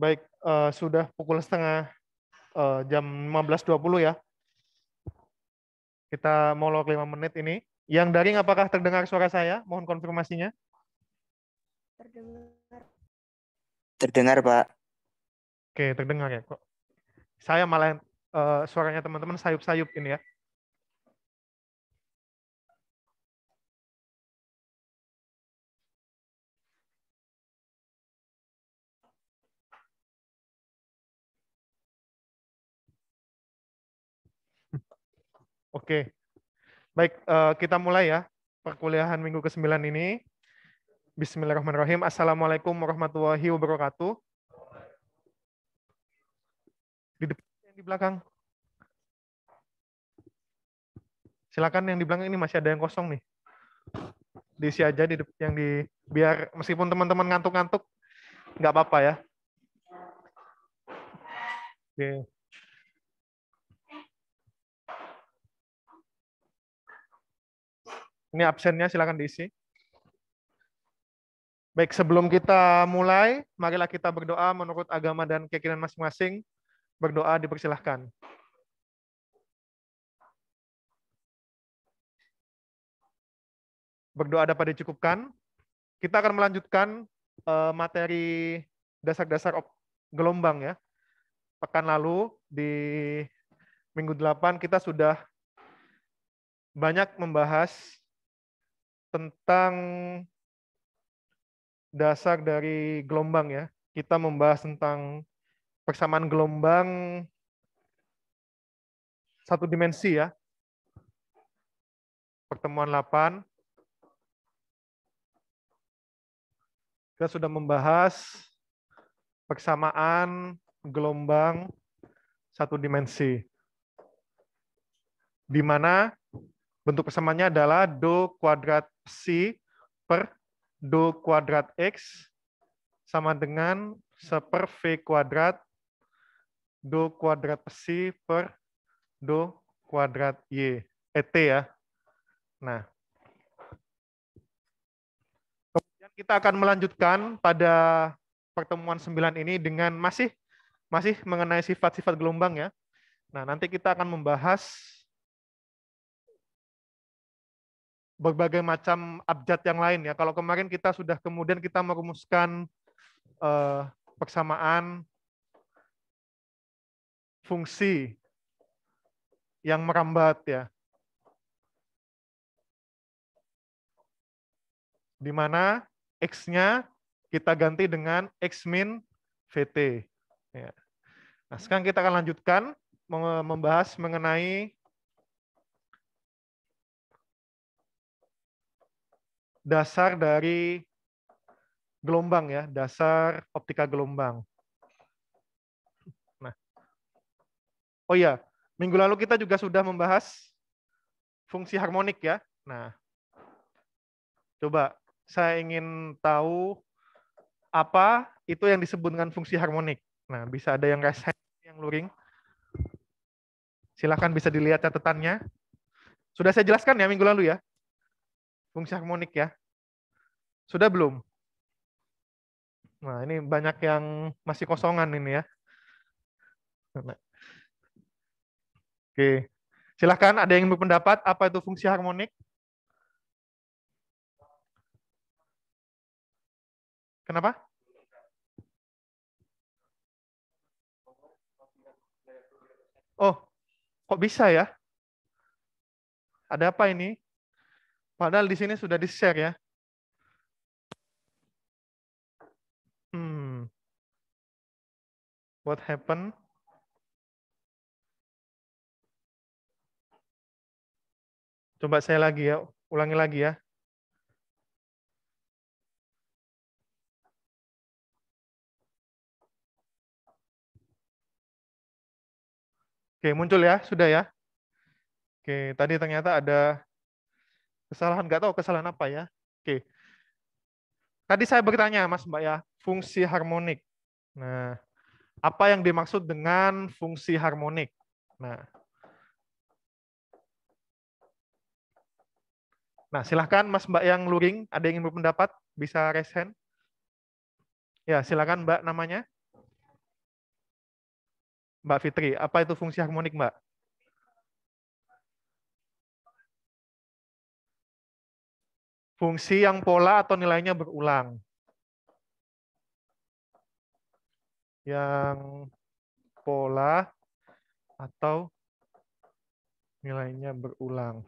Baik, sudah pukul setengah jam 15.20 ya. Kita molor 5 menit ini. Yang daring apakah terdengar suara saya? Mohon konfirmasinya. Terdengar. Terdengar, Pak. Oke, terdengar ya kok. Saya malah suaranya teman-teman sayup-sayup ini ya. Oke, baik, kita mulai ya perkuliahan minggu ke-9 ini. Bismillahirrahmanirrahim. Assalamualaikum warahmatullahi wabarakatuh. Di depan, yang di belakang. Silakan yang di belakang ini masih ada yang kosong nih. Diisi aja yang di biar meskipun teman-teman ngantuk-ngantuk nggak apa-apa ya. Oke. Ini absennya silakan diisi. Baik, sebelum kita mulai, marilah kita berdoa menurut agama dan keyakinan masing-masing. Berdoa dipersilahkan. Berdoa dapat dicukupkan. Kita akan melanjutkan materi dasar-dasar gelombang ya. Pekan lalu di minggu 8 kita sudah banyak membahas tentang dasar dari gelombang ya. Kita membahas tentang persamaan gelombang satu dimensi ya. Pertemuan 8. Kita sudah membahas persamaan gelombang satu dimensi. Di mana bentuk persamaannya adalah do kuadrat psi per do kuadrat x sama dengan 1/v kuadrat do kuadrat psi per do kuadrat y. Et ya. Nah, kemudian kita akan melanjutkan pada pertemuan 9 ini dengan masih mengenai sifat-sifat gelombang ya. Nah, nanti kita akan membahas berbagai macam abjad yang lain ya. Kalau kemarin kita sudah kemudian kita merumuskan persamaan fungsi yang merambat ya. Di mana X-nya kita ganti dengan X min VT. Ya. Nah, sekarang kita akan lanjutkan membahas mengenai dasar dari gelombang ya, dasar optika gelombang. Nah, oh ya, minggu lalu kita juga sudah membahas fungsi harmonik ya. Nah, coba saya ingin tahu apa itu yang disebut dengan fungsi harmonik. Nah, bisa ada yang raise hand, yang luring. Silakan bisa dilihat catatannya. Sudah saya jelaskan ya minggu lalu ya. Fungsi harmonik ya. Sudah belum? Nah, ini banyak yang masih kosongan ini ya. Oke. Silakan ada yang berpendapat apa itu fungsi harmonik? Kenapa? Oh, kok bisa ya? Ada apa ini? Padahal di sini sudah di-share ya. What happened? Coba saya lagi ya, ulangi lagi ya. Oke, muncul ya, sudah ya. Oke, tadi ternyata ada kesalahan, nggak tahu kesalahan apa ya. Oke. Tadi saya bertanya, Mas Mbak ya, fungsi harmonik. Nah, apa yang dimaksud dengan fungsi harmonik? Nah, silahkan Mas Mbak yang luring, ada yang ingin berpendapat, bisa raise hand. Ya, silakan Mbak namanya. Mbak Fitri, apa itu fungsi harmonik, Mbak? Fungsi yang pola atau nilainya berulang. Yang pola atau nilainya berulang.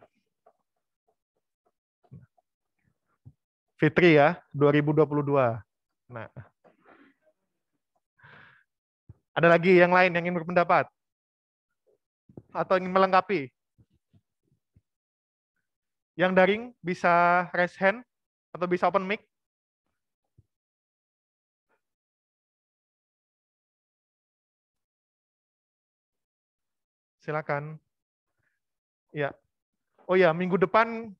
Fitri ya, 2022. Nah, ada lagi yang lain yang ingin berpendapat? Atau ingin melengkapi? Yang daring bisa raise hand atau bisa open mic? Silakan. Ya. Oh ya, minggu depan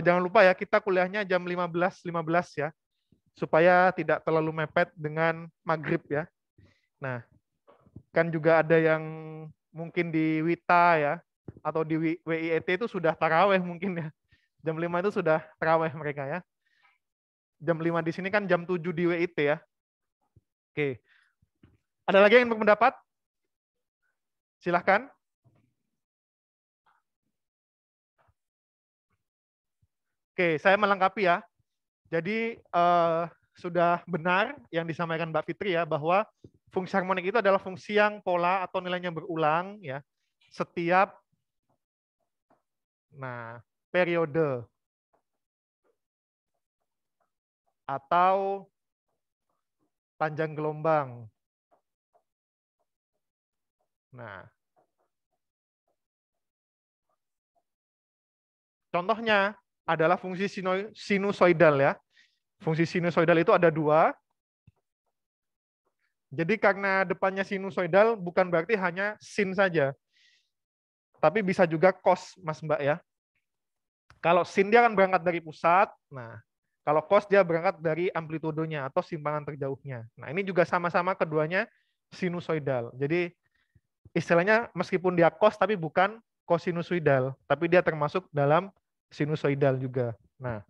jangan lupa ya kita kuliahnya jam 15.15 ya. Supaya tidak terlalu mepet dengan maghrib ya. Nah, kan juga ada yang mungkin di Wita ya atau di WIET itu sudah taraweh mungkin ya. Jam 5 itu sudah taraweh mereka ya. Jam 5 di sini kan jam 7 di WIT ya. Oke. Ada lagi yang berpendapat? Silahkan. Oke, saya melengkapi ya. Jadi sudah benar yang disampaikan Mbak Fitri ya bahwa fungsi harmonik itu adalah fungsi yang pola atau nilainya berulang ya setiap periode atau panjang gelombang. Nah, contohnya adalah fungsi sinusoidal ya. Fungsi sinusoidal itu ada dua. Jadi karena depannya sinusoidal bukan berarti hanya sin saja. Tapi bisa juga cos, Mas Mbak ya. Kalau sin dia akan berangkat dari pusat. Nah, kalau cos dia berangkat dari amplitudenya atau simpangan terjauhnya. Nah, ini juga sama-sama keduanya sinusoidal. Jadi istilahnya meskipun dia cos tapi bukan kosinusoidal, tapi dia termasuk dalam sinusoidal juga. Nah,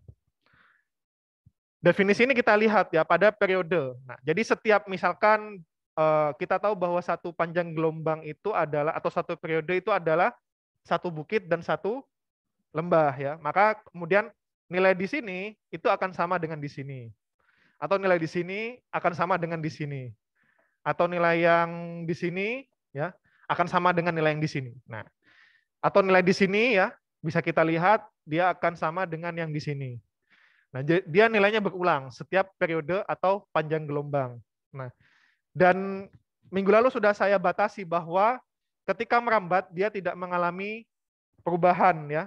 definisi ini kita lihat ya pada periode. Nah, jadi setiap misalkan kita tahu bahwa satu panjang gelombang itu adalah atau satu periode itu adalah satu bukit dan satu lembah ya. Maka kemudian nilai di sini itu akan sama dengan di sini. Atau nilai di sini akan sama dengan di sini. Atau nilai yang di sini ya akan sama dengan nilai yang di sini. Nah, atau nilai di sini ya bisa kita lihat dia akan sama dengan yang di sini. Nah, dia nilainya berulang setiap periode atau panjang gelombang. Nah, dan minggu lalu sudah saya batasi bahwa ketika merambat dia tidak mengalami perubahan ya.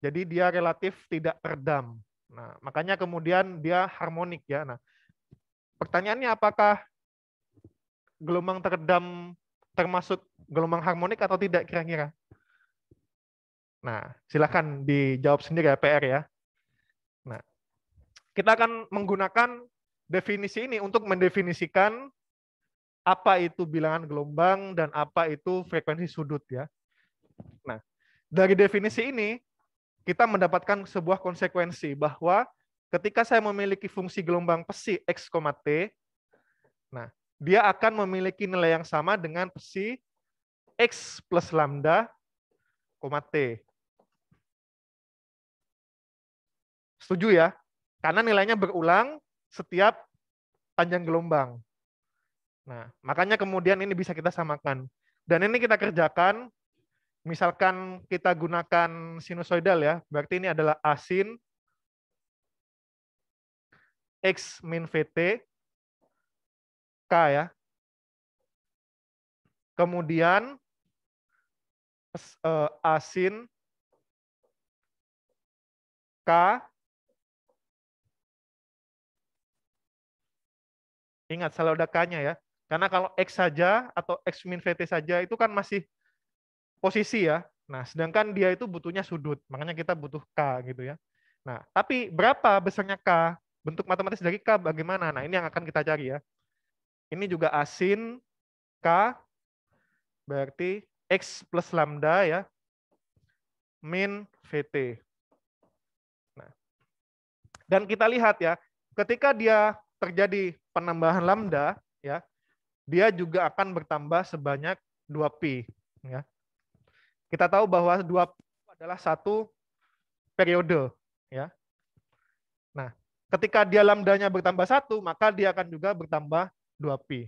Jadi dia relatif tidak teredam. Nah, makanya kemudian dia harmonik ya. Nah, pertanyaannya apakah gelombang teredam termasuk gelombang harmonik atau tidak kira-kira? Nah, silakan dijawab sendiri ya PR ya. Nah, kita akan menggunakan definisi ini untuk mendefinisikan apa itu bilangan gelombang dan apa itu frekuensi sudut ya. Nah, dari definisi ini kita mendapatkan sebuah konsekuensi bahwa ketika saya memiliki fungsi gelombang psi x, t, nah, dia akan memiliki nilai yang sama dengan psi x plus lambda, t. Setuju ya? Karena nilainya berulang setiap panjang gelombang. Nah, makanya kemudian ini bisa kita samakan. Dan ini kita kerjakan, misalkan kita gunakan sinusoidal ya, berarti ini adalah A sin X min VT, K ya. Kemudian A sin K, ingat selalu ada K-nya ya. Karena kalau X saja atau X min VT saja itu kan masih posisi ya. Nah, sedangkan dia itu butuhnya sudut. Makanya kita butuh K gitu ya. Nah, tapi berapa besarnya K? Bentuk matematis dari K bagaimana? Nah, ini yang akan kita cari ya. Ini juga A sin K berarti X plus lambda ya min VT. Nah, dan kita lihat ya, ketika dia terjadi penambahan lambda ya, dia juga akan bertambah sebanyak 2pi. Ya. Kita tahu bahwa 2pi adalah satu periode. Ya. Nah, ketika dia lambdanya bertambah 1, maka dia akan juga bertambah 2pi.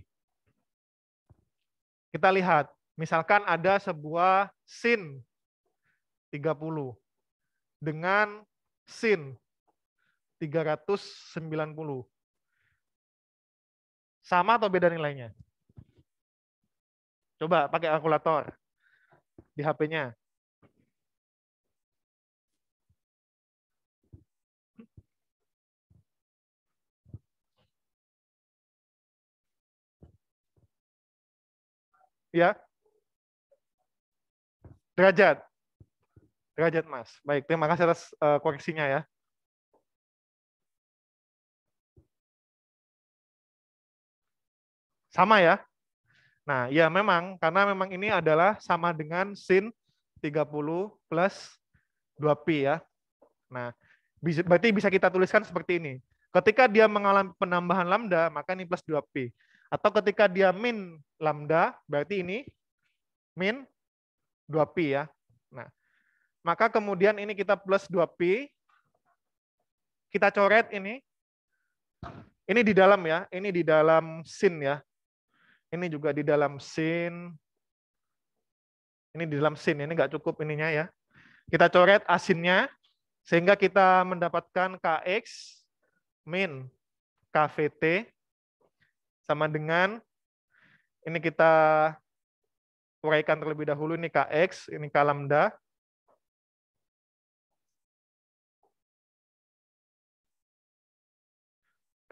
Kita lihat, misalkan ada sebuah sin 30 dengan sin 390. Sama atau beda nilainya? Coba pakai kalkulator di HP-nya. Ya, derajat. Derajat, Mas. Baik, terima kasih atas koreksinya ya. Sama ya? Nah, ya memang, karena memang ini adalah sama dengan sin 30 plus 2pi ya. Nah, berarti bisa kita tuliskan seperti ini. Ketika dia mengalami penambahan lambda, maka ini plus 2pi. Atau ketika dia min lambda, berarti ini min 2pi ya. Nah, maka kemudian ini kita plus 2pi. Kita coret ini. Ini di dalam ya, ini di dalam sin ya. Ini juga di dalam sin. Ini di dalam sin, ini nggak cukup ininya ya. Kita coret asinnya, sehingga kita mendapatkan Kx min KVT sama dengan, ini kita uraikan terlebih dahulu, ini Kx, ini K lambda.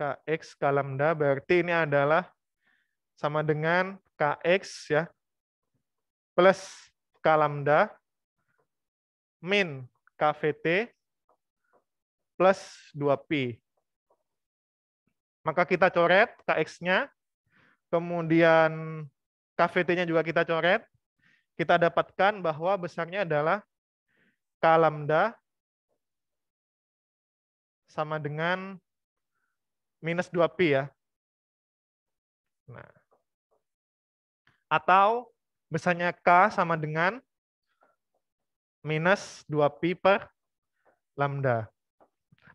Kx K lambda, berarti ini adalah sama dengan Kx ya, plus K lambda min KVT plus 2pi. Maka kita coret Kx-nya, kemudian KVT-nya juga kita coret. Kita dapatkan bahwa besarnya adalah K lambda sama dengan minus 2pi ya. Nah. Atau besarnya K sama dengan minus 2pi per lambda.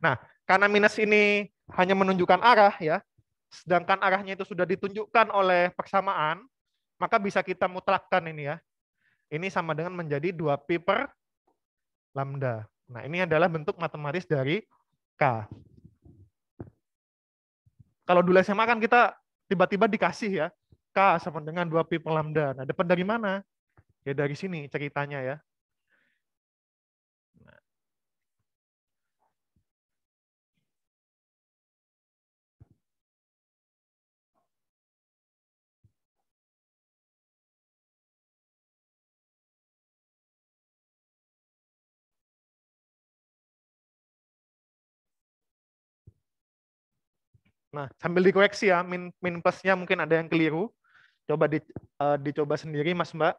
Nah, karena minus ini hanya menunjukkan arah ya, sedangkan arahnya itu sudah ditunjukkan oleh persamaan, maka bisa kita mutlakkan ini ya. Ini sama dengan menjadi 2pi per lambda. Nah, ini adalah bentuk matematis dari K. Kalau dulu SMA kan kita tiba-tiba dikasih ya, K sama dengan 2pi per lambda. Nah, dapat dari mana? Ya dari sini ceritanya ya. Nah, sambil dikoreksi ya, min plusnya mungkin ada yang keliru. Coba dicoba sendiri, Mas Mbak.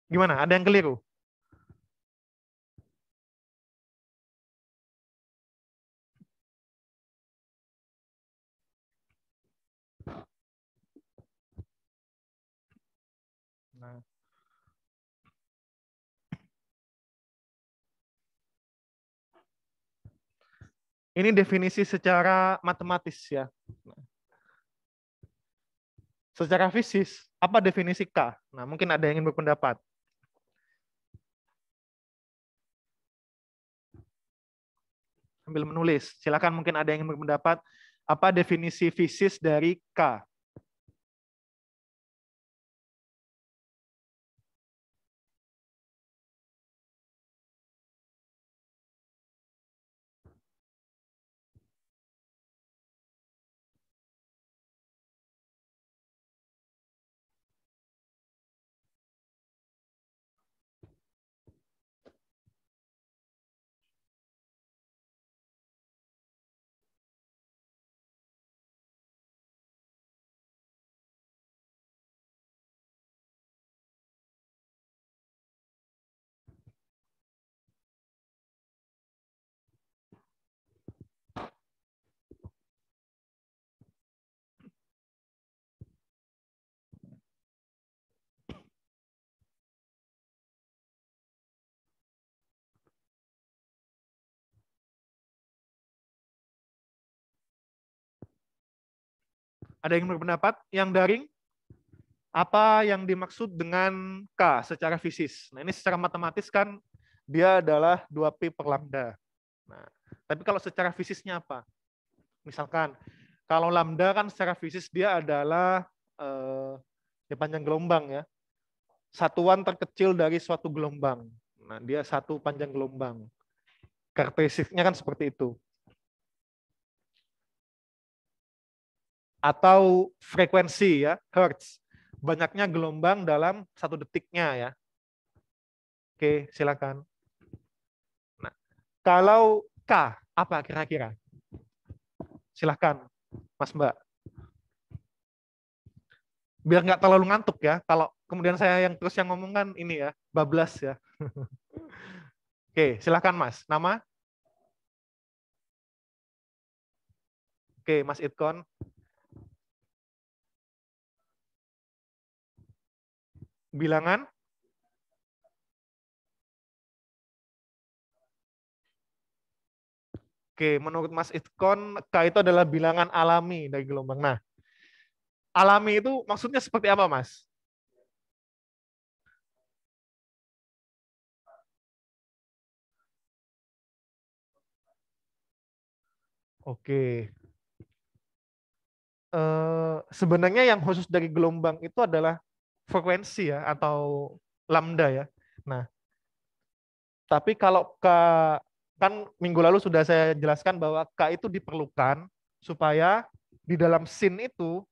Gimana? Ada yang keliru? Nah. Ini definisi secara matematis ya. Secara fisis, apa definisi K? Nah, mungkin ada yang ingin berpendapat. Sambil menulis, silakan mungkin ada yang ingin berpendapat. Apa definisi fisis dari K? Ada yang berpendapat? Yang daring? Apa yang dimaksud dengan K secara fisis? Nah, ini secara matematis kan dia adalah 2Pi per lambda. Nah, tapi kalau secara fisisnya apa? Misalkan, kalau lambda kan secara fisis dia adalah ya panjang gelombang ya. Satuan terkecil dari suatu gelombang. Nah, dia satu panjang gelombang. Karakteristiknya kan seperti itu. Atau frekuensi ya, hertz. Banyaknya gelombang dalam 1 detiknya ya. Oke, silakan. Nah, kalau K, apa kira-kira? Silakan, Mas Mbak. Biar nggak terlalu ngantuk ya. Kalau kemudian saya yang terus yang ngomong kan ini ya, bablas ya. Oke, silakan Mas. Nama? Oke, Mas Itkon. Bilangan? Oke, menurut Mas Itkon, K itu adalah bilangan alami dari gelombang. Nah, alami itu maksudnya seperti apa, Mas? Oke. Sebenarnya yang khusus dari gelombang itu adalah frekuensi ya, atau lambda ya. Nah, tapi kalau K, kan minggu lalu sudah saya jelaskan bahwa K itu diperlukan supaya di dalam scene itu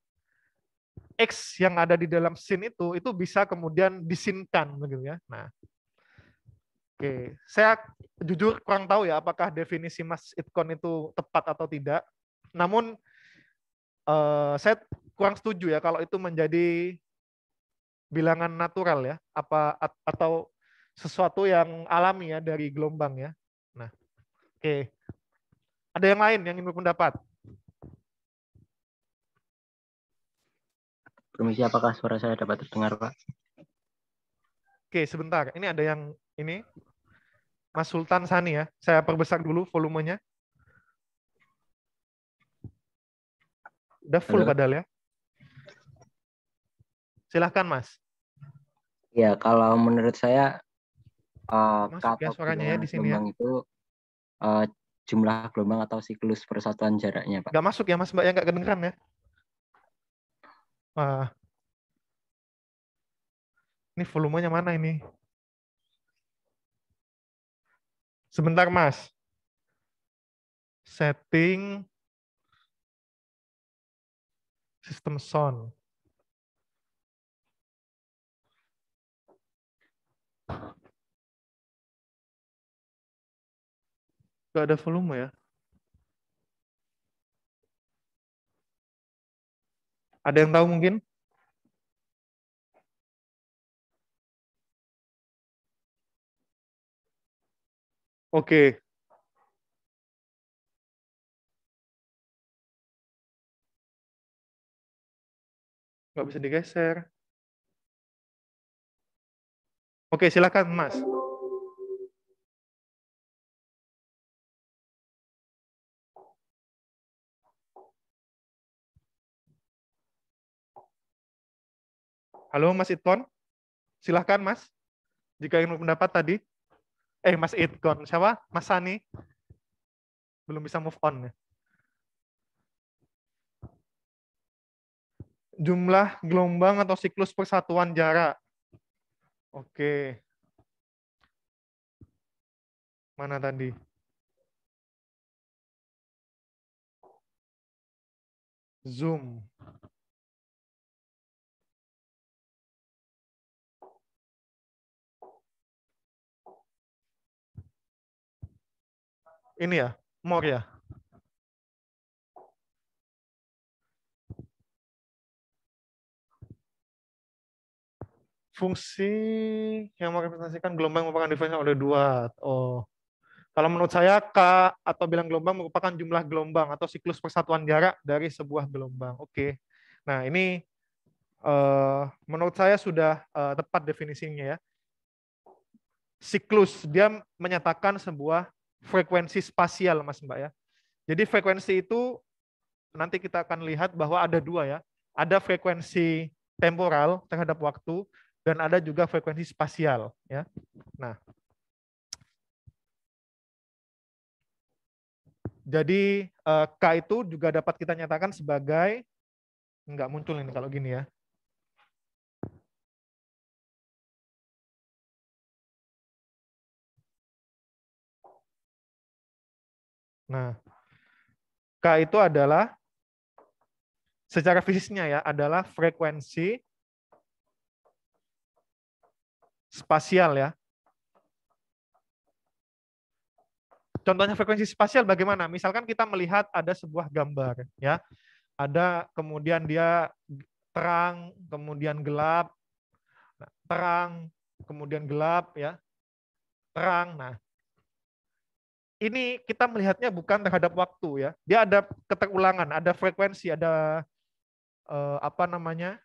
X yang ada di dalam scene itu bisa kemudian disinkan begitu ya. Nah, oke, saya jujur kurang tahu ya apakah definisi Mas Itkon itu tepat atau tidak. Namun saya kurang setuju ya kalau itu menjadi bilangan natural ya, apa atau sesuatu yang alami ya dari gelombang ya. Nah, oke. Ada yang lain yang ingin berpendapat? Permisi, apakah suara saya dapat terdengar, Pak? Oke, sebentar. Ini ada yang ini Mas Sultan Sani ya. Saya perbesar dulu volumenya. Udah full Halo? padahal ya. Silahkan Mas. Ya, kalau menurut saya Masuk ya kata suaranya ya bilangan di sini ya. gelombang itu jumlah gelombang atau siklus persatuan jaraknya, Pak. Nggak masuk ya Mas Mbak ya, nggak kedengeran ya. Ini volumenya mana ini? Sebentar Mas. Setting sistem sound. Nggak ada volume ya. Ada yang tahu mungkin? Oke. Nggak bisa digeser. Oke, silakan Mas. Halo Mas Itkon. Silahkan Mas. Jika ingin berpendapat tadi. Mas Itkon. Siapa? Mas Sani. Belum bisa move on ya. Jumlah gelombang atau siklus persatuan jarak. Oke. Mana tadi? Zoom. Ini ya, more ya. Fungsi yang merepresentasikan gelombang merupakan diferensial oleh dua. Oh, kalau menurut saya K atau bilang gelombang merupakan jumlah gelombang atau siklus persatuan jarak dari sebuah gelombang. Oke. Nah ini menurut saya sudah tepat definisinya ya. Siklus dia menyatakan sebuah frekuensi spasial, Mas Mbak ya. Jadi frekuensi itu nanti kita akan lihat bahwa ada dua ya. Ada frekuensi temporal terhadap waktu dan ada juga frekuensi spasial ya. Nah, jadi K itu juga dapat kita nyatakan sebagai, nggak muncul ini kalau gini ya. Nah, K itu adalah secara fisiknya ya adalah frekuensi spasial ya. Contohnya frekuensi spasial bagaimana? Misalkan kita melihat ada sebuah gambar ya. Ada kemudian dia terang, kemudian gelap. Nah, terang, kemudian gelap ya. Terang. Nah, ini kita melihatnya bukan terhadap waktu ya. Dia ada keterulangan, ada frekuensi, ada apa namanya?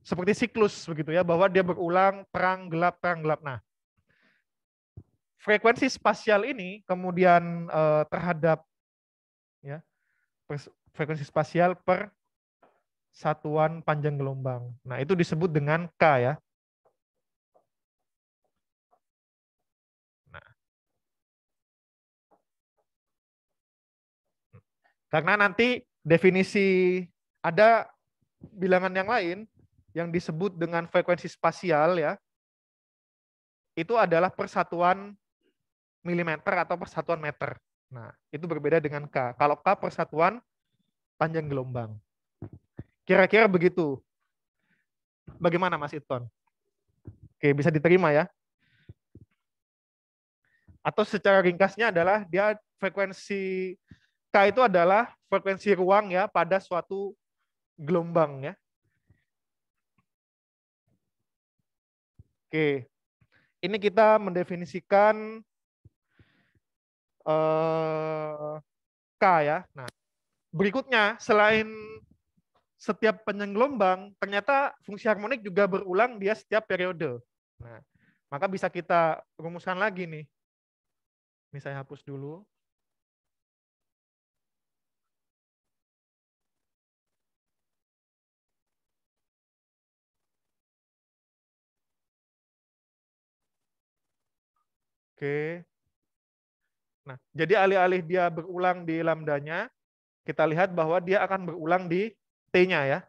Seperti siklus begitu ya, bahwa dia berulang terang gelap terang gelap. Nah, frekuensi spasial ini kemudian terhadap ya frekuensi spasial per satuan panjang gelombang. Nah, itu disebut dengan K ya. Nah, karena nanti definisi ada bilangan yang lain yang disebut dengan frekuensi spasial ya. Itu adalah persatuan milimeter atau persatuan meter. Nah, itu berbeda dengan K. Kalau K persatuan panjang gelombang. Kira-kira begitu. Bagaimana Mas Iton? Oke, bisa diterima ya? Atau secara ringkasnya adalah dia frekuensi K itu adalah frekuensi ruang ya pada suatu gelombang ya. Oke. Ini kita mendefinisikan K ya. Nah, berikutnya selain setiap panjang gelombang, ternyata fungsi harmonik juga berulang dia setiap periode. Nah, maka bisa kita rumuskan lagi nih. Ini saya hapus dulu. Oke. Nah, jadi alih-alih dia berulang di lambdanya, kita lihat bahwa dia akan berulang di T-nya ya.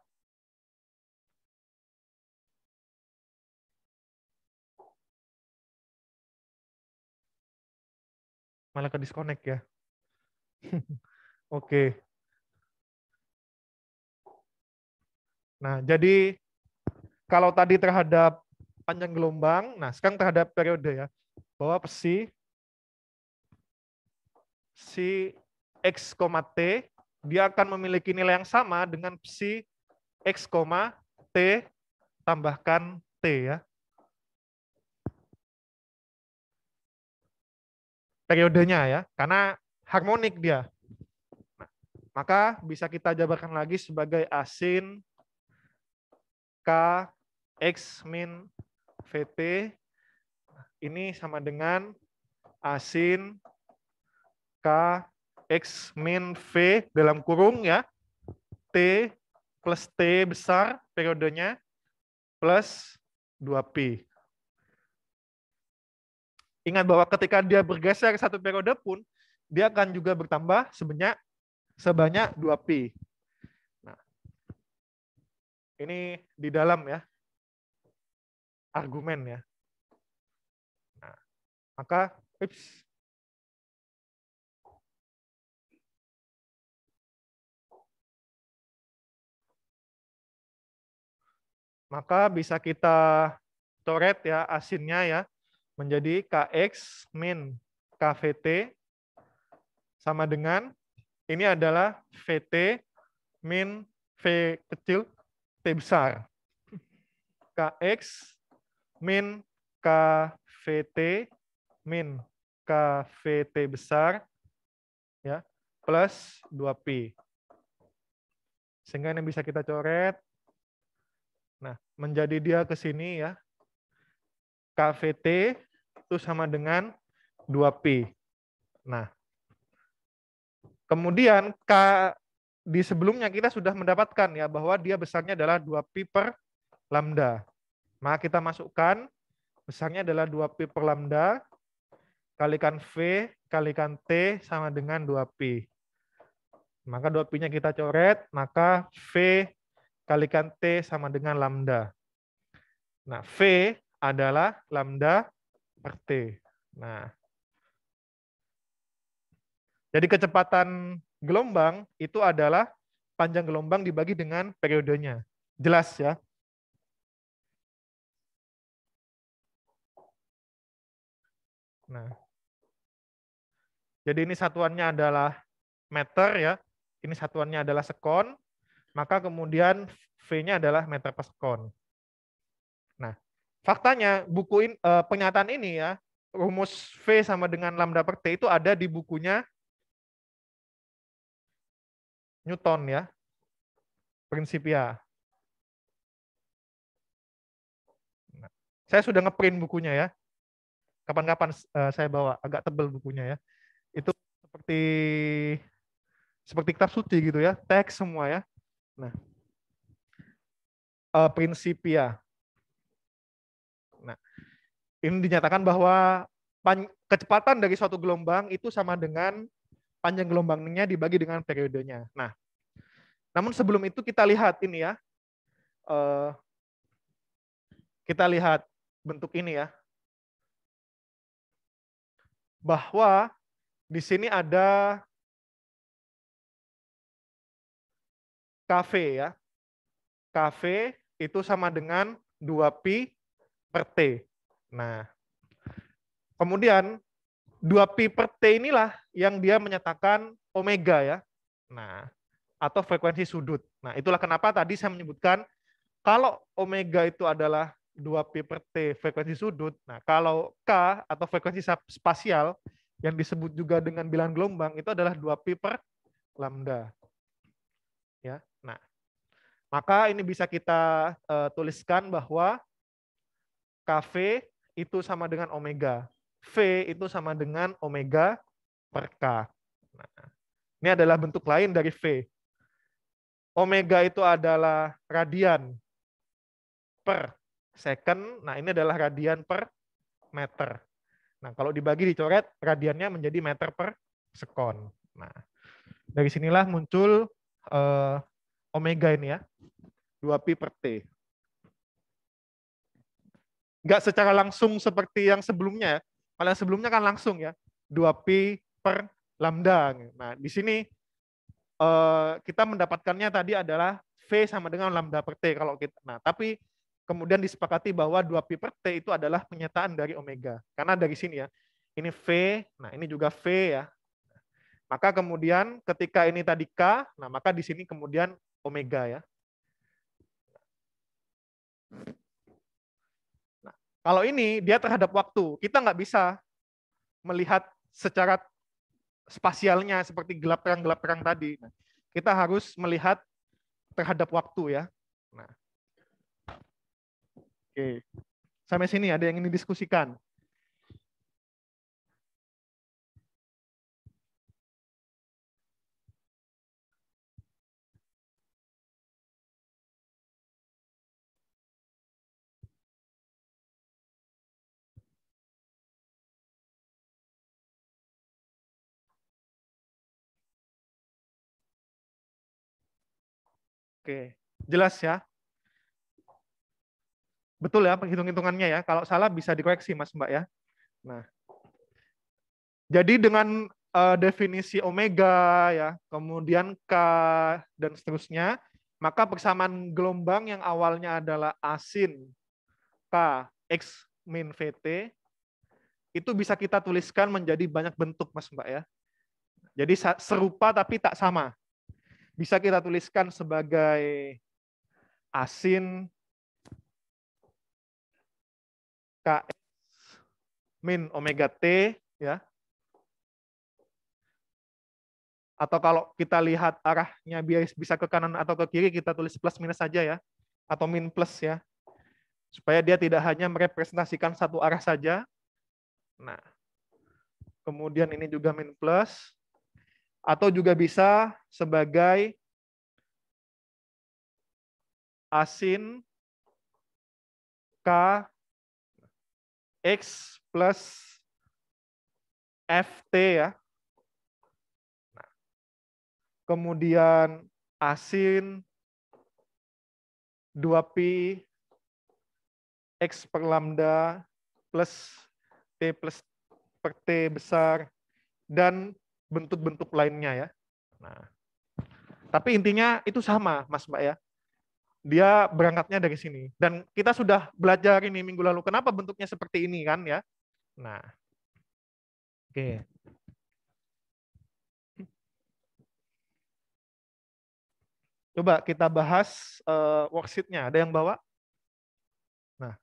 Malah ke disconnect ya. Oke. Nah, jadi kalau tadi terhadap panjang gelombang, nah sekarang terhadap periode ya. Bahwa si X, T, dia akan memiliki nilai yang sama dengan psi X, T tambahkan T ya. Periodenya ya, karena harmonik dia. Nah, maka bisa kita jabarkan lagi sebagai asin K X min VT. Ini sama dengan asin K X min V dalam kurung ya. T plus T besar periodenya plus 2Pi. Ingat bahwa ketika dia bergeser satu periode pun, dia akan juga bertambah sebanyak 2Pi. Nah, ini di dalam ya, argumen ya. Nah, maka, maka bisa kita coret ya asinnya ya, menjadi Kx min KVT sama dengan, ini adalah VT min V kecil T besar. Kx min KVT min KVT besar ya plus 2Pi. Sehingga ini bisa kita coret. Nah, menjadi dia ke sini ya. KVT itu sama dengan 2Pi. Nah, kemudian di sebelumnya kita sudah mendapatkan ya bahwa dia besarnya adalah 2pi per lambda. Maka kita masukkan besarnya adalah 2pi per lambda kalikan V kalikan T sama dengan 2pi. Maka 2pi-nya kita coret, maka V kalikan T sama dengan lambda. Nah, V adalah lambda per T. Nah, jadi kecepatan gelombang itu adalah panjang gelombang dibagi dengan periodenya. Jelas ya? Nah, jadi ini satuannya adalah meter ya. Ini satuannya adalah sekon. Maka kemudian V-nya adalah meter per sekon. Nah, faktanya pernyataan ini ya, rumus V sama dengan lambda per T itu ada di bukunya Newton ya, Principia. Nah, saya sudah ngeprint bukunya ya. Kapan-kapan saya bawa, agak tebal bukunya ya. Itu seperti kitab suci gitu ya, teks semua ya. Nah, Principia. Nah, ini dinyatakan bahwa kecepatan dari suatu gelombang itu sama dengan panjang gelombangnya dibagi dengan periodenya. Nah, namun sebelum itu kita lihat ini ya, kita lihat bentuk ini ya, bahwa di sini ada KV ya, KV itu sama dengan 2pi per T. Nah, kemudian 2pi per T inilah yang dia menyatakan omega ya. Nah, atau frekuensi sudut. Nah, itulah kenapa tadi saya menyebutkan kalau omega itu adalah 2pi per T frekuensi sudut. Nah, kalau K atau frekuensi spasial yang disebut juga dengan bilangan gelombang itu adalah 2pi per lambda. Ya. Nah, maka ini bisa kita tuliskan bahwa KV itu sama dengan omega. V itu sama dengan omega per K. Nah, ini adalah bentuk lain dari V. Omega itu adalah radian per second. Nah, ini adalah radian per meter. Nah, kalau dibagi dicoret, radiannya menjadi meter per sekon. Nah, dari sinilah muncul omega ini ya, 2pi per T. Nggak secara langsung seperti yang sebelumnya. Kalau yang sebelumnya kan langsung ya, 2pi per lambda. Nah, di sini kita mendapatkannya tadi adalah V sama dengan lambda per T. Kalau kita, nah, tapi kemudian disepakati bahwa 2pi per T itu adalah penyataan dari omega. Karena dari sini ya, ini V, nah ini juga V ya. Maka kemudian ketika ini tadi K, nah maka di sini kemudian omega ya. Nah, kalau ini dia terhadap waktu, kita nggak bisa melihat secara spasialnya seperti gelap terang tadi. Nah, kita harus melihat terhadap waktu ya. Nah, oke, sampai sini ada yang ingin didiskusikan? Oke, jelas ya. Betul ya penghitung-hitungannya ya. Kalau salah bisa dikoreksi Mas Mbak ya. Nah, jadi dengan definisi omega ya, kemudian K dan seterusnya, maka persamaan gelombang yang awalnya adalah asin K X min VT itu bisa kita tuliskan menjadi banyak bentuk Mas Mbak ya. Jadi serupa tapi tak sama. Bisa kita tuliskan sebagai asin Kx min omega T ya. Atau kalau kita lihat arahnya bisa ke kanan atau ke kiri, kita tulis plus minus saja ya. Atau min plus ya. Supaya dia tidak hanya merepresentasikan satu arah saja. Nah, kemudian ini juga min plus. Atau juga bisa sebagai asin K X plus FT ya. Nah, kemudian asin 2pi X per lambda plus T plus per T besar dan bentuk-bentuk lainnya ya. Nah, tapi intinya itu sama Mas Mbak ya. Dia berangkatnya dari sini. Dan kita sudah belajar ini minggu lalu. Kenapa bentuknya seperti ini kan ya. Nah, oke. Coba kita bahas worksheet-nya. Ada yang bawa? Nah.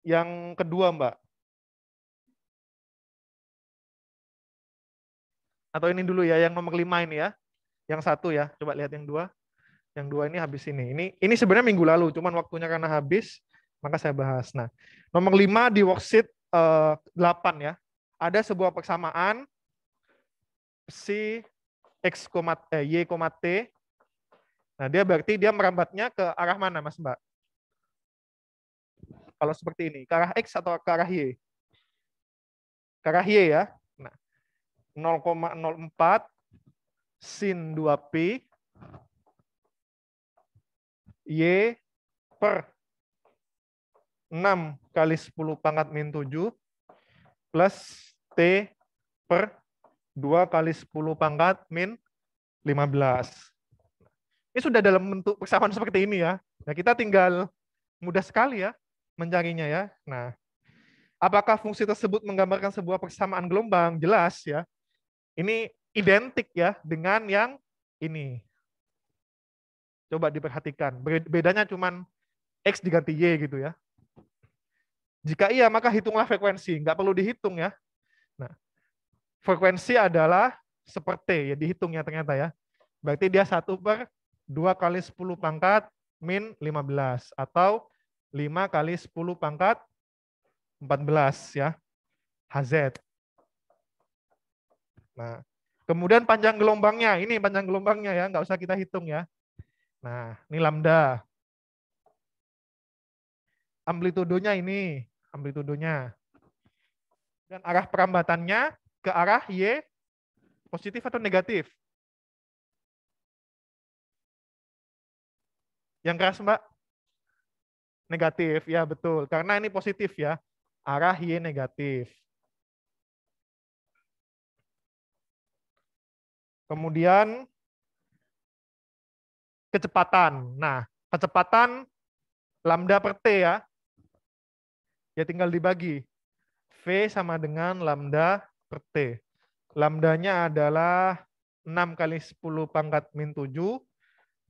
Yang kedua, Mbak. Atau ini dulu ya, yang nomor 5 ini ya. Yang 1 ya, coba lihat yang 2. Yang 2 ini habis ini. Ini sebenarnya minggu lalu, cuman waktunya karena habis, maka saya bahas. Nah, nomor 5 di worksheet 8 ya. Ada sebuah persamaan si X, Y, T. Nah, dia berarti dia merambatnya ke arah mana, Mas Mbak? Kalau seperti ini, ke arah X atau ke arah Y? Ke arah Y ya. Nah, 0,04 sin 2pi Y per 6 kali 10 pangkat min 7 plus T per 2 kali 10 pangkat min 15. Ini sudah dalam bentuk persamaan seperti ini ya. Nah, kita tinggal mudah sekali ya mencarinya ya. Nah, apakah fungsi tersebut menggambarkan sebuah persamaan gelombang? Jelas ya. Ini identik ya dengan yang ini. Coba diperhatikan. Bedanya cuman X diganti Y gitu ya. Jika iya, maka hitunglah frekuensi. Nggak perlu dihitung ya. Nah, frekuensi adalah seperti ya dihitung ya ternyata ya. Berarti dia 1 per 2 kali 10 pangkat min 15. Atau 5 kali 10 pangkat 14 ya. Hz. Nah, kemudian panjang gelombangnya. Ini panjang gelombangnya ya. Nggak usah kita hitung ya. Nah, ini lambda. Amplitudonya ini. Amplitudonya. Dan arah perambatannya ke arah Y positif atau negatif? Yang keras, Mbak? Negatif, ya betul. Karena ini positif ya. Arah Y negatif. Kemudian kecepatan. Nah, kecepatan lambda per T ya. Ya tinggal dibagi. V sama dengan lambda per T. Lambdanya adalah 6 kali 10 pangkat min 7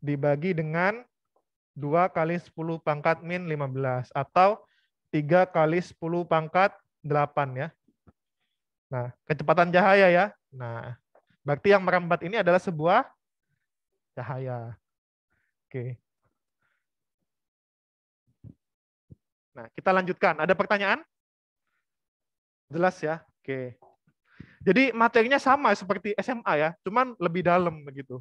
dibagi dengan 2 kali 10 pangkat min 15 atau 3 kali 10 pangkat 8 ya. Nah, kecepatan cahaya ya. Nah, berarti yang merambat ini adalah sebuah cahaya. Oke. Nah, kita lanjutkan. Ada pertanyaan? Jelas ya? Oke. Jadi materinya sama seperti SMA ya, cuman lebih dalam begitu.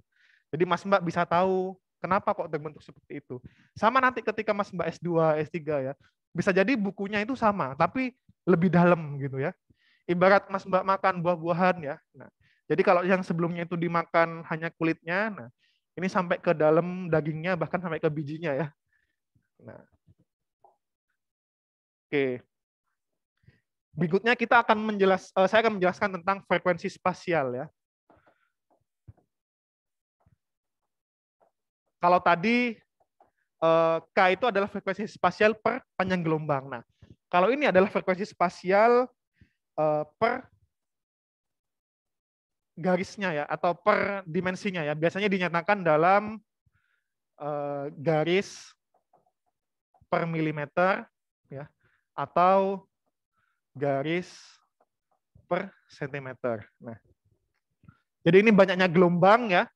Jadi Mas Mbak bisa tahu kenapa kok terbentuk seperti itu. Sama nanti ketika Mas Mbak S2, S3 ya. Bisa jadi bukunya itu sama, tapi lebih dalam gitu ya. Ibarat Mas Mbak makan buah-buahan ya. Nah, jadi kalau yang sebelumnya itu dimakan hanya kulitnya, nah ini sampai ke dalam dagingnya, bahkan sampai ke bijinya ya. Nah, oke. Berikutnya kita akan saya akan menjelaskan tentang frekuensi spasial ya. Kalau tadi K itu adalah frekuensi spasial per panjang gelombang. Nah, kalau ini adalah frekuensi spasial per garisnya ya, atau per dimensinya ya. Biasanya dinyatakan dalam garis per milimeter ya, atau garis per sentimeter. Nah, jadi ini banyaknya gelombang ya,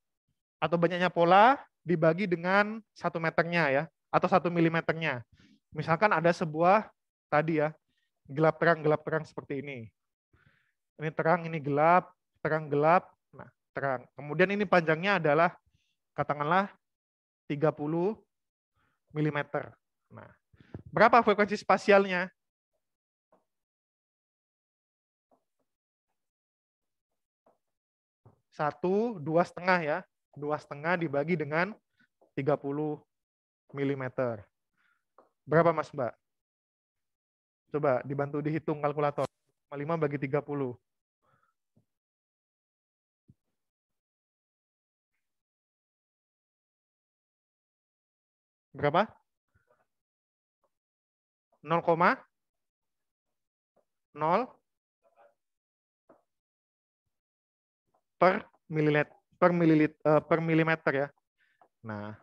atau banyaknya pola dibagi dengan 1 meternya ya, atau 1 milimeternya. Misalkan ada sebuah tadi ya, gelap terang seperti ini. Ini terang, ini gelap. terang gelap, nah terang. Kemudian ini panjangnya adalah katakanlah 30 mm. Nah, berapa frekuensi spasialnya? 1, 2,5 ya. 2,5 dibagi dengan 30 mm. Berapa Mas Mbak? Coba dibantu dihitung kalkulator. 5 bagi 30. Berapa? 0,0 per milimeter ya. Nah,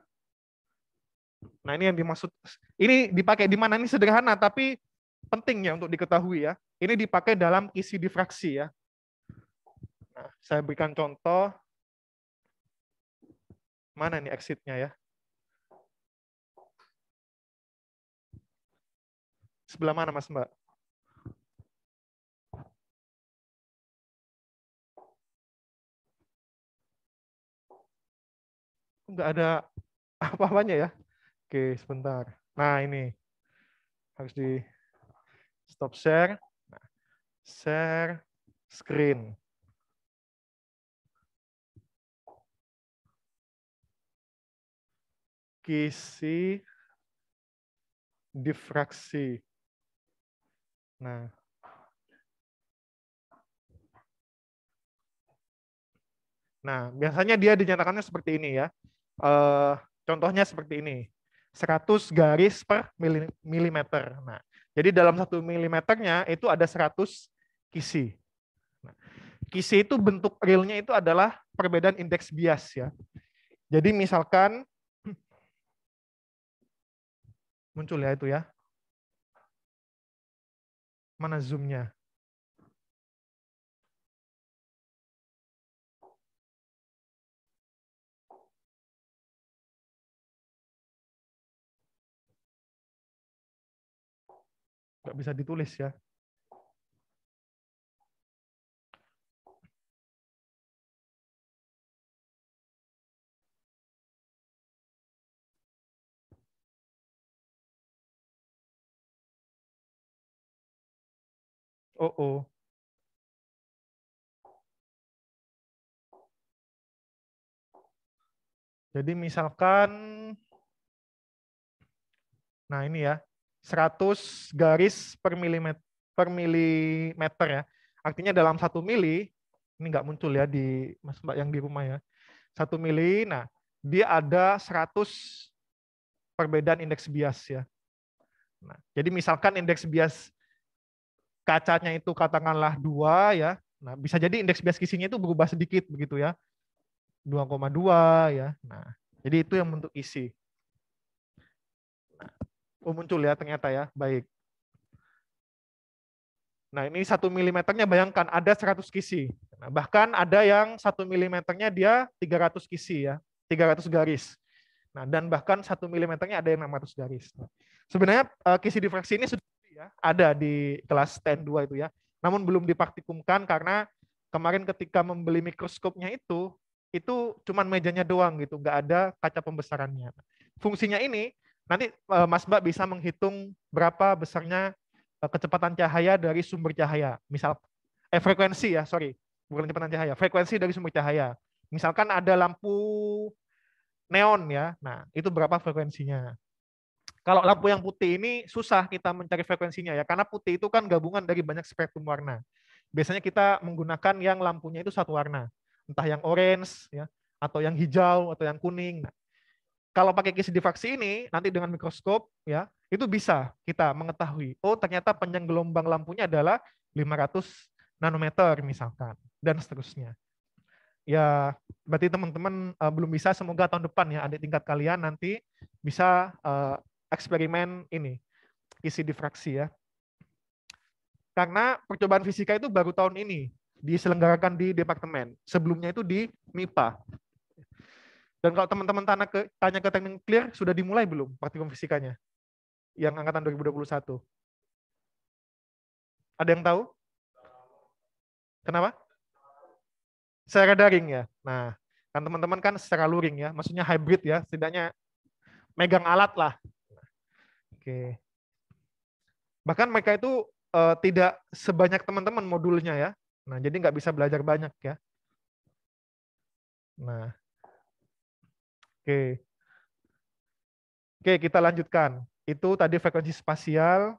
ini yang dimaksud. Ini dipakai di mana? Ini sederhana tapi penting ya untuk diketahui ya. Ini dipakai dalam isi difraksi ya. Nah, saya berikan contoh. Mana nih exit-nya ya? Sebelah mana Mas Mbak? Enggak ada apa-apanya ya. Oke, sebentar. Nah, ini harus di stop share. Nah, share screen. Kisi difraksi. Nah, biasanya dia dinyatakannya seperti ini ya. Contohnya seperti ini. 100 garis per milimeter. Nah, jadi dalam 1 milimeternya itu ada 100 kisi. Nah, kisi itu bentuk realnya itu adalah perbedaan indeks bias ya. Jadi misalkan muncul ya itu ya. Mana zoom-nya? Nggak bisa ditulis ya. Oh. Jadi misalkan, nah ini ya, 100 garis per milimeter ya. Artinya dalam 1 mili, ini nggak muncul ya di Mas Mbak yang di rumah ya. 1 mili, nah dia ada 100 perbedaan indeks bias ya. Nah, jadi misalkan indeks bias kacanya itu katakanlah 2 ya. Nah, bisa jadi indeks bias kisinya itu berubah sedikit begitu ya. 2,2 ya. Nah, jadi itu yang bentuk isi. Oh, muncul ya ternyata ya. Baik. Nah, ini 1 milimeternya bayangkan ada 100 kisi. Nah, bahkan ada yang 1 milimeternya dia 300 kisi ya. 300 garis. Nah, dan bahkan 1 milimeternya ada yang 600 garis. Nah, sebenarnya kisi difraksi ini sudah ya, ada di kelas TN2 itu ya. Namun belum dipraktikumkan karena kemarin ketika membeli mikroskopnya itu cuman mejanya doang gitu, nggak ada kaca pembesarannya. Fungsinya ini nanti Mas Mbak bisa menghitung berapa besarnya kecepatan cahaya dari sumber cahaya. Misal frekuensi ya, sorry, bukan kecepatan cahaya, frekuensi dari sumber cahaya. Misalkan ada lampu neon ya, nah itu berapa frekuensinya. Kalau lampu yang putih ini susah kita mencari frekuensinya ya, karena putih itu kan gabungan dari banyak spektrum warna. Biasanya kita menggunakan yang lampunya itu satu warna, entah yang orange ya, atau yang hijau atau yang kuning. Nah, kalau pakai kisi difraksi ini nanti dengan mikroskop ya, itu bisa kita mengetahui, oh ternyata panjang gelombang lampunya adalah 500 nanometer misalkan, dan seterusnya. Ya, berarti teman-teman belum bisa, semoga tahun depan ya adik tingkat kalian nanti bisa eksperimen ini, isi difraksi ya. Karena percobaan fisika itu baru tahun ini diselenggarakan di departemen. Sebelumnya itu di MIPA. Dan kalau teman-teman tanya ke teknik nuklir, sudah dimulai belum praktikum fisikanya? Yang angkatan 2021. Ada yang tahu? Kenapa? secara daring ya. Nah, kan teman-teman kan secara luring ya, maksudnya hybrid ya, setidaknya megang alat lah. Oke. Bahkan mereka itu tidak sebanyak teman-teman modulnya ya. Nah, jadi nggak bisa belajar banyak ya. Nah, oke. Oke, kita lanjutkan. Itu tadi frekuensi spasial.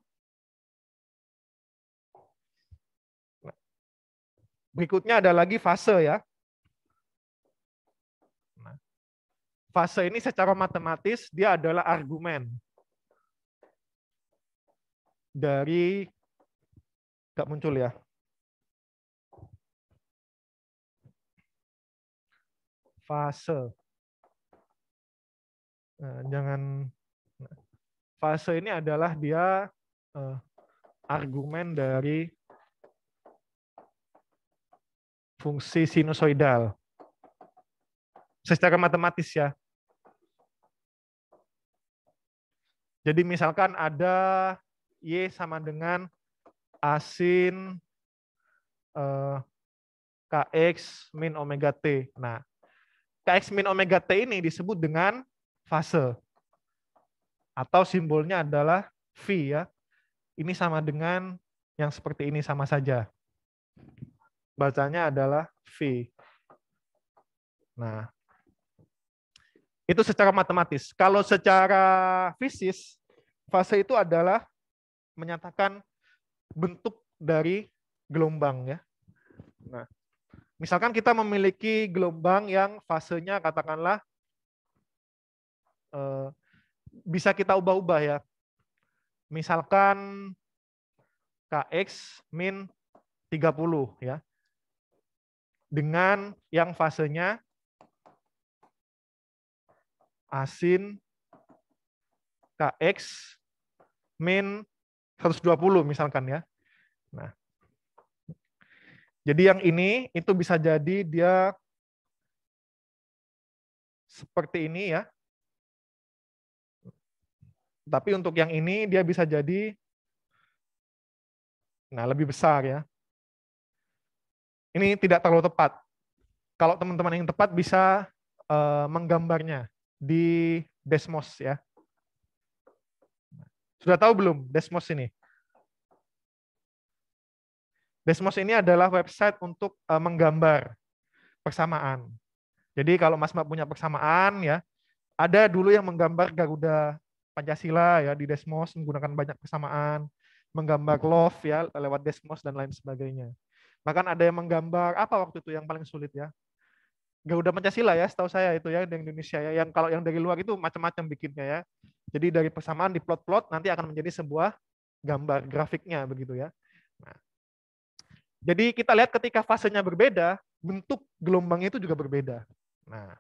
Berikutnya ada lagi fase ya. Nah, fase ini secara matematis dia adalah argumen dari, nggak muncul ya. Fase. Nah, fase ini adalah dia argumen dari fungsi sinusoidal. Secara matematis ya. Jadi misalkan ada Y sama dengan asin Kx min omega T. Nah, Kx min omega T ini disebut dengan fase. Atau simbolnya adalah V ya. Ini sama dengan yang seperti ini sama saja. Bacanya adalah V. Nah, itu secara matematis. Kalau secara fisis, fase itu adalah menyatakan bentuk dari gelombang ya. Nah, misalkan kita memiliki gelombang yang fasenya katakanlah bisa kita ubah-ubah ya. Misalkan Kx min 30 ya. Dengan yang fasenya asin Kx min 120 misalkan ya. Nah, jadi yang ini itu bisa jadi dia seperti ini ya. Tapi untuk yang ini dia bisa jadi lebih besar ya. Ini tidak terlalu tepat. Kalau teman-teman yang tepat bisa menggambarnya di Desmos ya. Sudah tahu belum Desmos ini? Desmos ini adalah website untuk menggambar persamaan. Jadi kalau Mas Mbak punya persamaan ya, ada dulu yang menggambar Garuda Pancasila ya di Desmos menggunakan banyak persamaan, menggambar love ya lewat Desmos dan lain sebagainya. Bahkan ada yang menggambar apa waktu itu yang paling sulit ya? Garuda Pancasila ya, setahu saya itu ya di Indonesia ya. Yang kalau yang dari luar itu macam-macam bikinnya ya. Jadi dari persamaan di plot-plot nanti akan menjadi sebuah gambar grafiknya begitu ya. Nah, jadi kita lihat ketika fasenya berbeda, bentuk gelombangnya itu juga berbeda. Nah,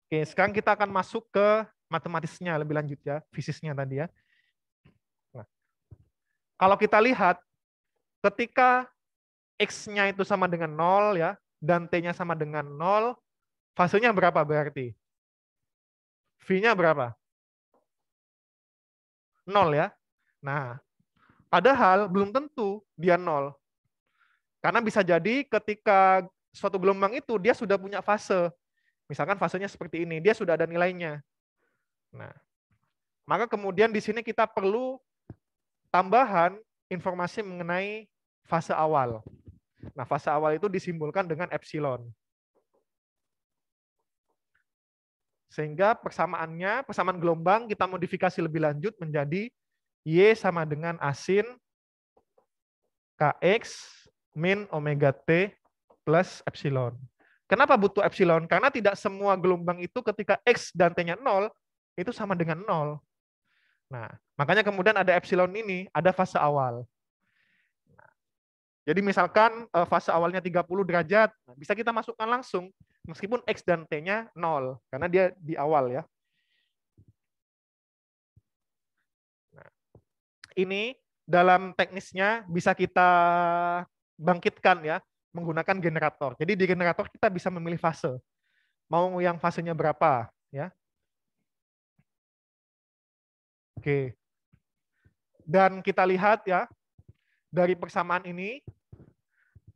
oke, sekarang kita akan masuk ke matematisnya lebih lanjut ya, fisisnya tadi ya. Nah, kalau kita lihat ketika X-nya itu sama dengan 0 ya, dan T-nya sama dengan 0, fasenya berapa berarti? V-nya berapa? 0 ya. Nah, padahal belum tentu dia 0. Karena bisa jadi ketika suatu gelombang itu dia sudah punya fase. Misalkan fasenya seperti ini, dia sudah ada nilainya. Nah, maka kemudian di sini kita perlu tambahan informasi mengenai fase awal. Nah, fase awal itu disimbolkan dengan epsilon. Sehingga persamaan gelombang kita modifikasi lebih lanjut menjadi Y sama dengan asin Kx min omega T plus epsilon. Kenapa butuh epsilon? Karena tidak semua gelombang itu ketika X dan T-nya 0, itu sama dengan 0. Nah, makanya kemudian ada epsilon ini, ada fase awal. Jadi misalkan fase awalnya 30 derajat, bisa kita masukkan langsung, meskipun X dan T-nya 0, karena dia di awal ya. Nah, ini dalam teknisnya bisa kita bangkitkan ya, menggunakan generator. Jadi di generator kita bisa memilih fase. Mau yang fasenya berapa ya. Oke. Dan kita lihat ya, dari persamaan ini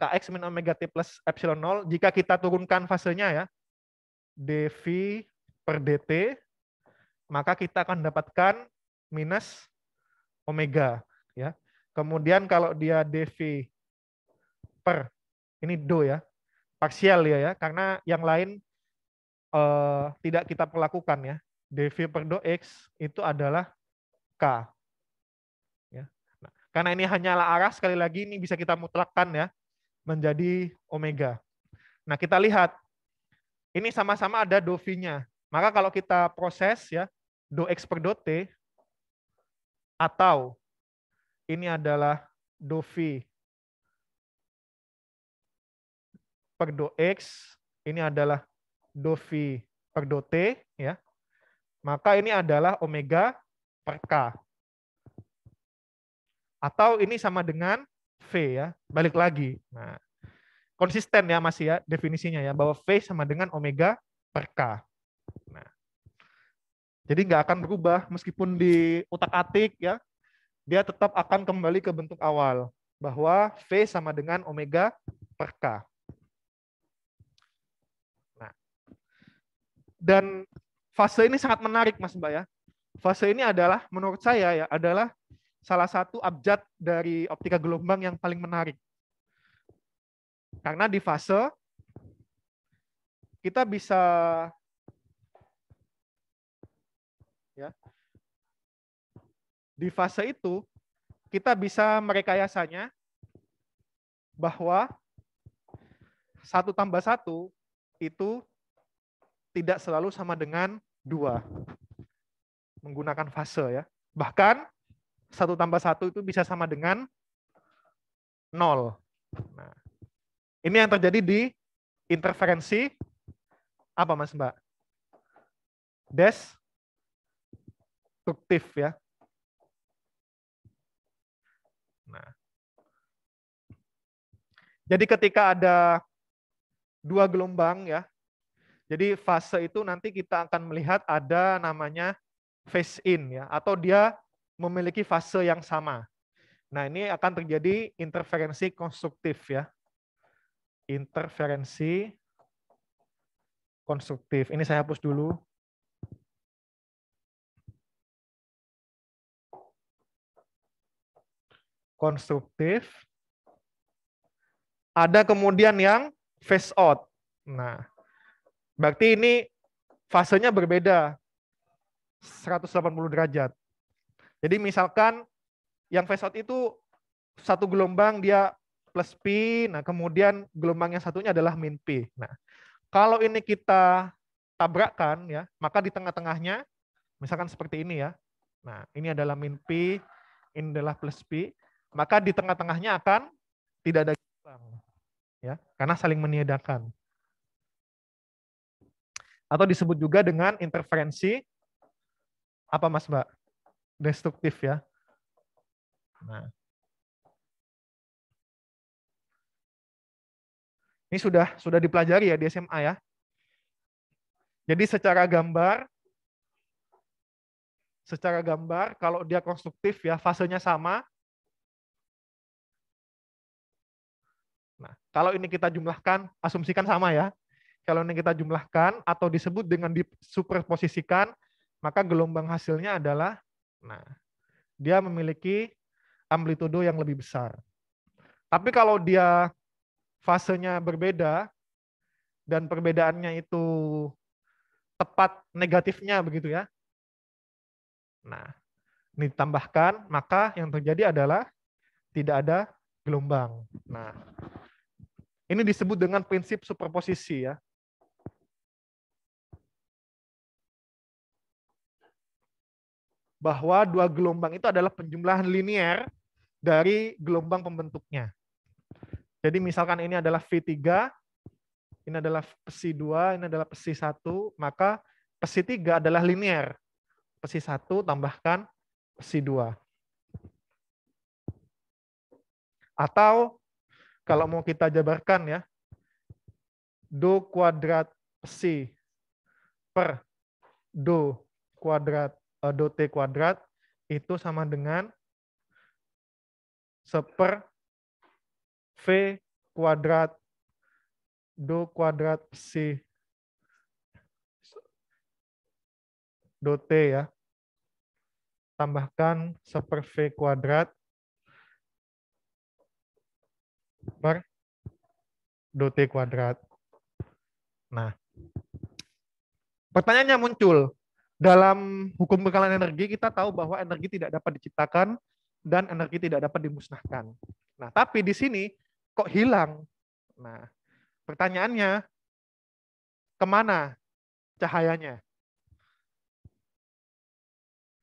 Kx min omega t plus epsilon 0, jika kita turunkan fasenya ya, dV per dt, maka kita akan dapatkan minus omega. Ya. Kemudian kalau dia dV per, ini do ya, parsial ya, karena yang lain tidak kita perlakukan ya. dV per do x itu adalah K. Ya. Nah, karena ini hanyalah arah, sekali lagi ini bisa kita mutlakkan ya, menjadi omega. Nah, kita lihat, ini sama-sama ada do V-nya. Maka kalau kita proses ya, do x per do t, atau ini adalah do V per do x, ini adalah do V per do t, ya, maka ini adalah omega per K. Atau ini sama dengan V ya, balik lagi. Nah, konsisten ya masih ya definisinya ya, bahwa V sama dengan omega per K. Nah, jadi nggak akan berubah meskipun di utak-atik ya, dia tetap akan kembali ke bentuk awal, bahwa V sama dengan omega per K. Nah, dan fase ini sangat menarik Mas Mbak ya. Fase ini adalah menurut saya ya adalah salah satu abjad dari optika gelombang yang paling menarik. Karena di fase kita bisa ya, di fase itu kita bisa merekayasanya bahwa 1 tambah 1 itu tidak selalu sama dengan 2 menggunakan fase ya. Bahkan 1 tambah 1 itu bisa sama dengan 0. Nah, ini yang terjadi di interferensi apa Mas Mbak? Destruktif ya. Nah, jadi ketika ada 2 gelombang ya, jadi fase itu nanti kita akan melihat ada namanya phase in ya, atau dia memiliki fase yang sama. Nah, ini akan terjadi interferensi konstruktif ya. Interferensi konstruktif. Ini saya hapus dulu. Konstruktif. Ada kemudian yang phase out. Nah, berarti ini fasenya berbeda 180 derajat. Jadi misalkan yang phase out itu satu gelombang dia plus P, nah kemudian gelombang yang satunya adalah min P. Nah, kalau ini kita tabrakkan ya, maka di tengah-tengahnya misalkan seperti ini ya. Nah, ini adalah min P, ini adalah plus P, maka di tengah-tengahnya akan tidak ada gelombang ya, karena saling meniadakan. Atau disebut juga dengan interferensi apa Mas Mbak? Destruktif ya. Nah, ini sudah dipelajari ya di SMA ya. Jadi secara gambar kalau dia konstruktif ya fasenya sama. Nah, kalau ini kita jumlahkan, asumsikan sama ya. Kalau ini kita jumlahkan atau disebut dengan disuperposisikan, maka gelombang hasilnya adalah, nah, dia memiliki amplitudo yang lebih besar. Tapi kalau dia fasenya berbeda dan perbedaannya itu tepat negatifnya begitu ya. Nah, ini ditambahkan, maka yang terjadi adalah tidak ada gelombang. Nah, ini disebut dengan prinsip superposisi ya. Bahwa 2 gelombang itu adalah penjumlahan linear dari gelombang pembentuknya. Jadi misalkan ini adalah V3, ini adalah psi 2, ini adalah psi 1, maka psi 3 adalah linear. Psi 1 tambahkan psi 2. Atau kalau mau kita jabarkan ya, do kuadrat psi per do kuadrat do t kuadrat itu sama dengan 1/V kuadrat do kuadrat psi do T ya. Tambahkan 1/V kuadrat per do T kuadrat. Nah, pertanyaannya muncul. Dalam hukum kekalahan energi, kita tahu bahwa energi tidak dapat diciptakan dan energi tidak dapat dimusnahkan. Nah, tapi di sini kok hilang? Nah, pertanyaannya, kemana cahayanya?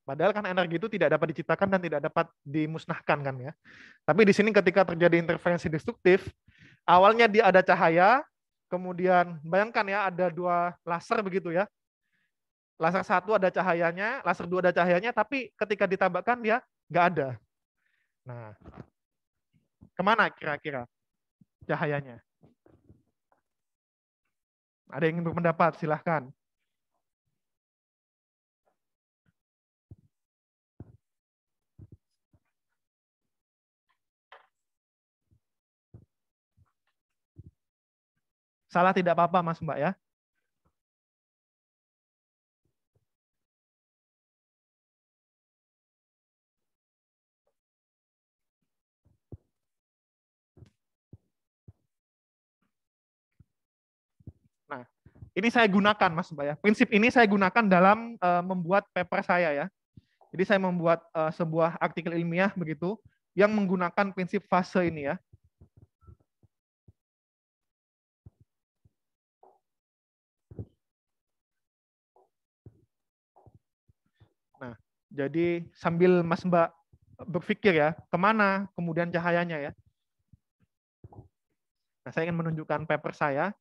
Padahal kan energi itu tidak dapat diciptakan dan tidak dapat dimusnahkan kan ya. Tapi di sini ketika terjadi interferensi destruktif, awalnya dia ada cahaya, kemudian bayangkan ya ada 2 laser begitu ya. Laser 1 ada cahayanya, laser 2 ada cahayanya, tapi ketika ditambahkan dia nggak ada. Nah, kemana kira-kira cahayanya? Ada yang ingin berpendapat? Silahkan. Salah tidak apa-apa, Mas Mbak ya. Nah, ini saya gunakan, Mas Mbak ya. Prinsip ini saya gunakan dalam membuat paper saya ya. Jadi saya membuat sebuah artikel ilmiah begitu yang menggunakan prinsip fase ini ya. Nah, jadi sambil Mas Mbak berpikir ya, kemana kemudian cahayanya ya. Nah, saya ingin menunjukkan paper saya.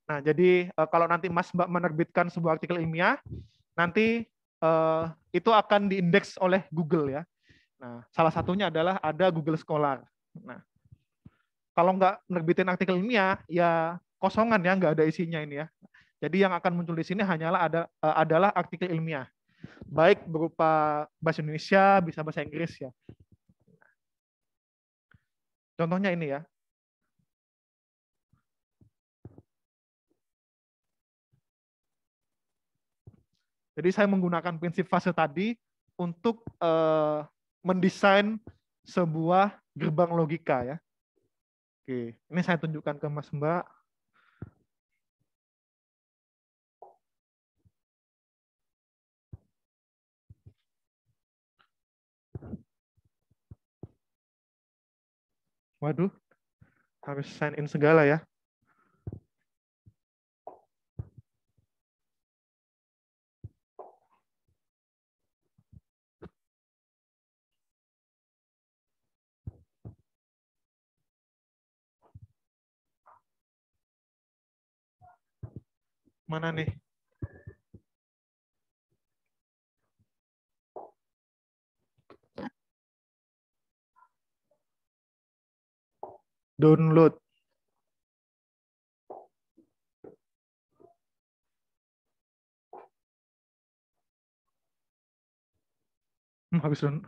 Nah, jadi kalau nanti Mas Mbak menerbitkan sebuah artikel ilmiah, nanti itu akan diindeks oleh Google ya. Nah, salah satunya adalah ada Google Scholar. Nah, kalau nggak menerbitin artikel ilmiah, ya kosongan ya, nggak ada isinya ini ya. Jadi yang akan muncul di sini hanyalah adalah artikel ilmiah, baik berupa bahasa Indonesia, bisa bahasa Inggris ya. Contohnya ini ya. Jadi saya menggunakan prinsip fase tadi untuk mendesain sebuah gerbang logika ya. Oke, ini saya tunjukkan ke Mas Mbak. Waduh, harus sign in segala ya. Mana nih? Download. Habis download.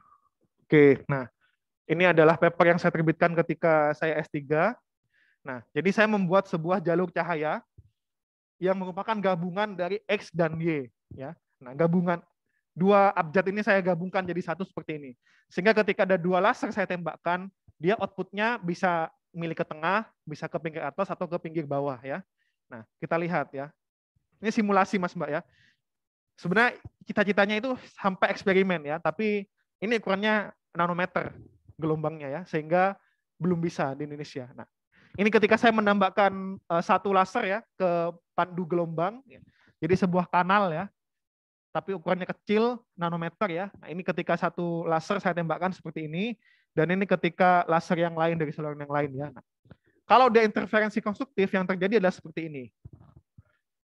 Oke, nah ini adalah paper yang saya terbitkan ketika saya S3. Nah, jadi saya membuat sebuah jalur cahaya yang merupakan gabungan dari X dan Y. Ya. Nah, gabungan 2 abjad ini saya gabungkan jadi satu seperti ini. Sehingga ketika ada 2 laser saya tembakkan, dia outputnya bisa milik ke tengah, bisa ke pinggir atas atau ke pinggir bawah ya. Nah, kita lihat ya. Ini simulasi Mas Mbak ya. Sebenarnya cita-citanya itu sampai eksperimen ya, tapi ini ukurannya nanometer gelombangnya ya, sehingga belum bisa di Indonesia. Nah, ini ketika saya menambahkan 1 laser ya ke pandu gelombang, ya. Jadi sebuah kanal ya, tapi ukurannya kecil, nanometer ya. Nah, ini ketika 1 laser saya tembakkan seperti ini, dan ini ketika laser yang lain dari saluran yang lain ya. Nah, kalau dia interferensi konstruktif, yang terjadi adalah seperti ini.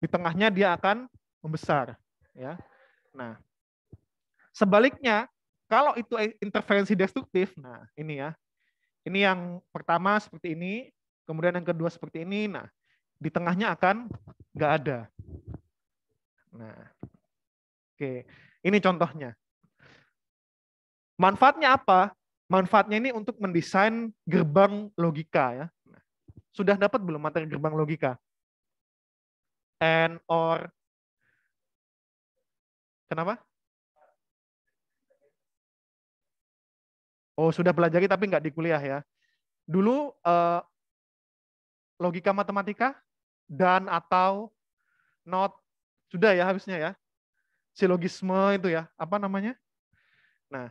Di tengahnya dia akan membesar ya. Nah, sebaliknya kalau itu interferensi destruktif, nah ini ya. Ini yang pertama seperti ini, kemudian yang kedua seperti ini. Nah, di tengahnya akan nggak ada. Nah, oke. Ini contohnya. Manfaatnya apa? Manfaatnya ini untuk mendesain gerbang logika ya. Sudah dapat belum materi gerbang logika? And or kenapa? Oh, sudah pelajari tapi nggak di kuliah ya. Dulu logika matematika dan atau not sudah ya harusnya ya. Silogisme itu ya, apa namanya? Nah,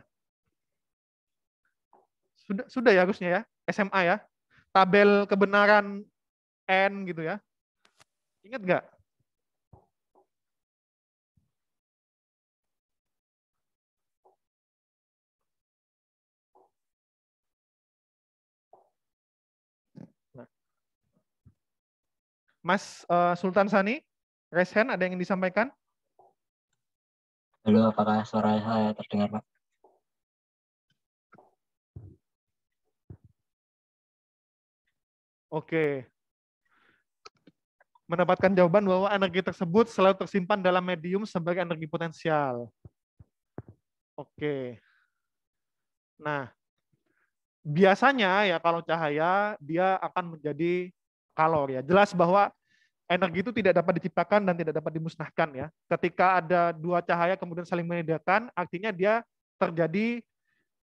sudah ya harusnya ya, SMA ya. Tabel kebenaran N gitu ya. Ingat nggak? Nah. Mas Sultan Sani, raise hand, ada yang ingin disampaikan? Halo, apakah suara saya terdengar, Pak? Oke. Mendapatkan jawaban bahwa energi tersebut selalu tersimpan dalam medium sebagai energi potensial. Oke. Nah, biasanya ya kalau cahaya dia akan menjadi kalor ya. Jelas bahwa energi itu tidak dapat diciptakan dan tidak dapat dimusnahkan ya. Ketika ada dua cahaya kemudian saling menyediakan, artinya dia terjadi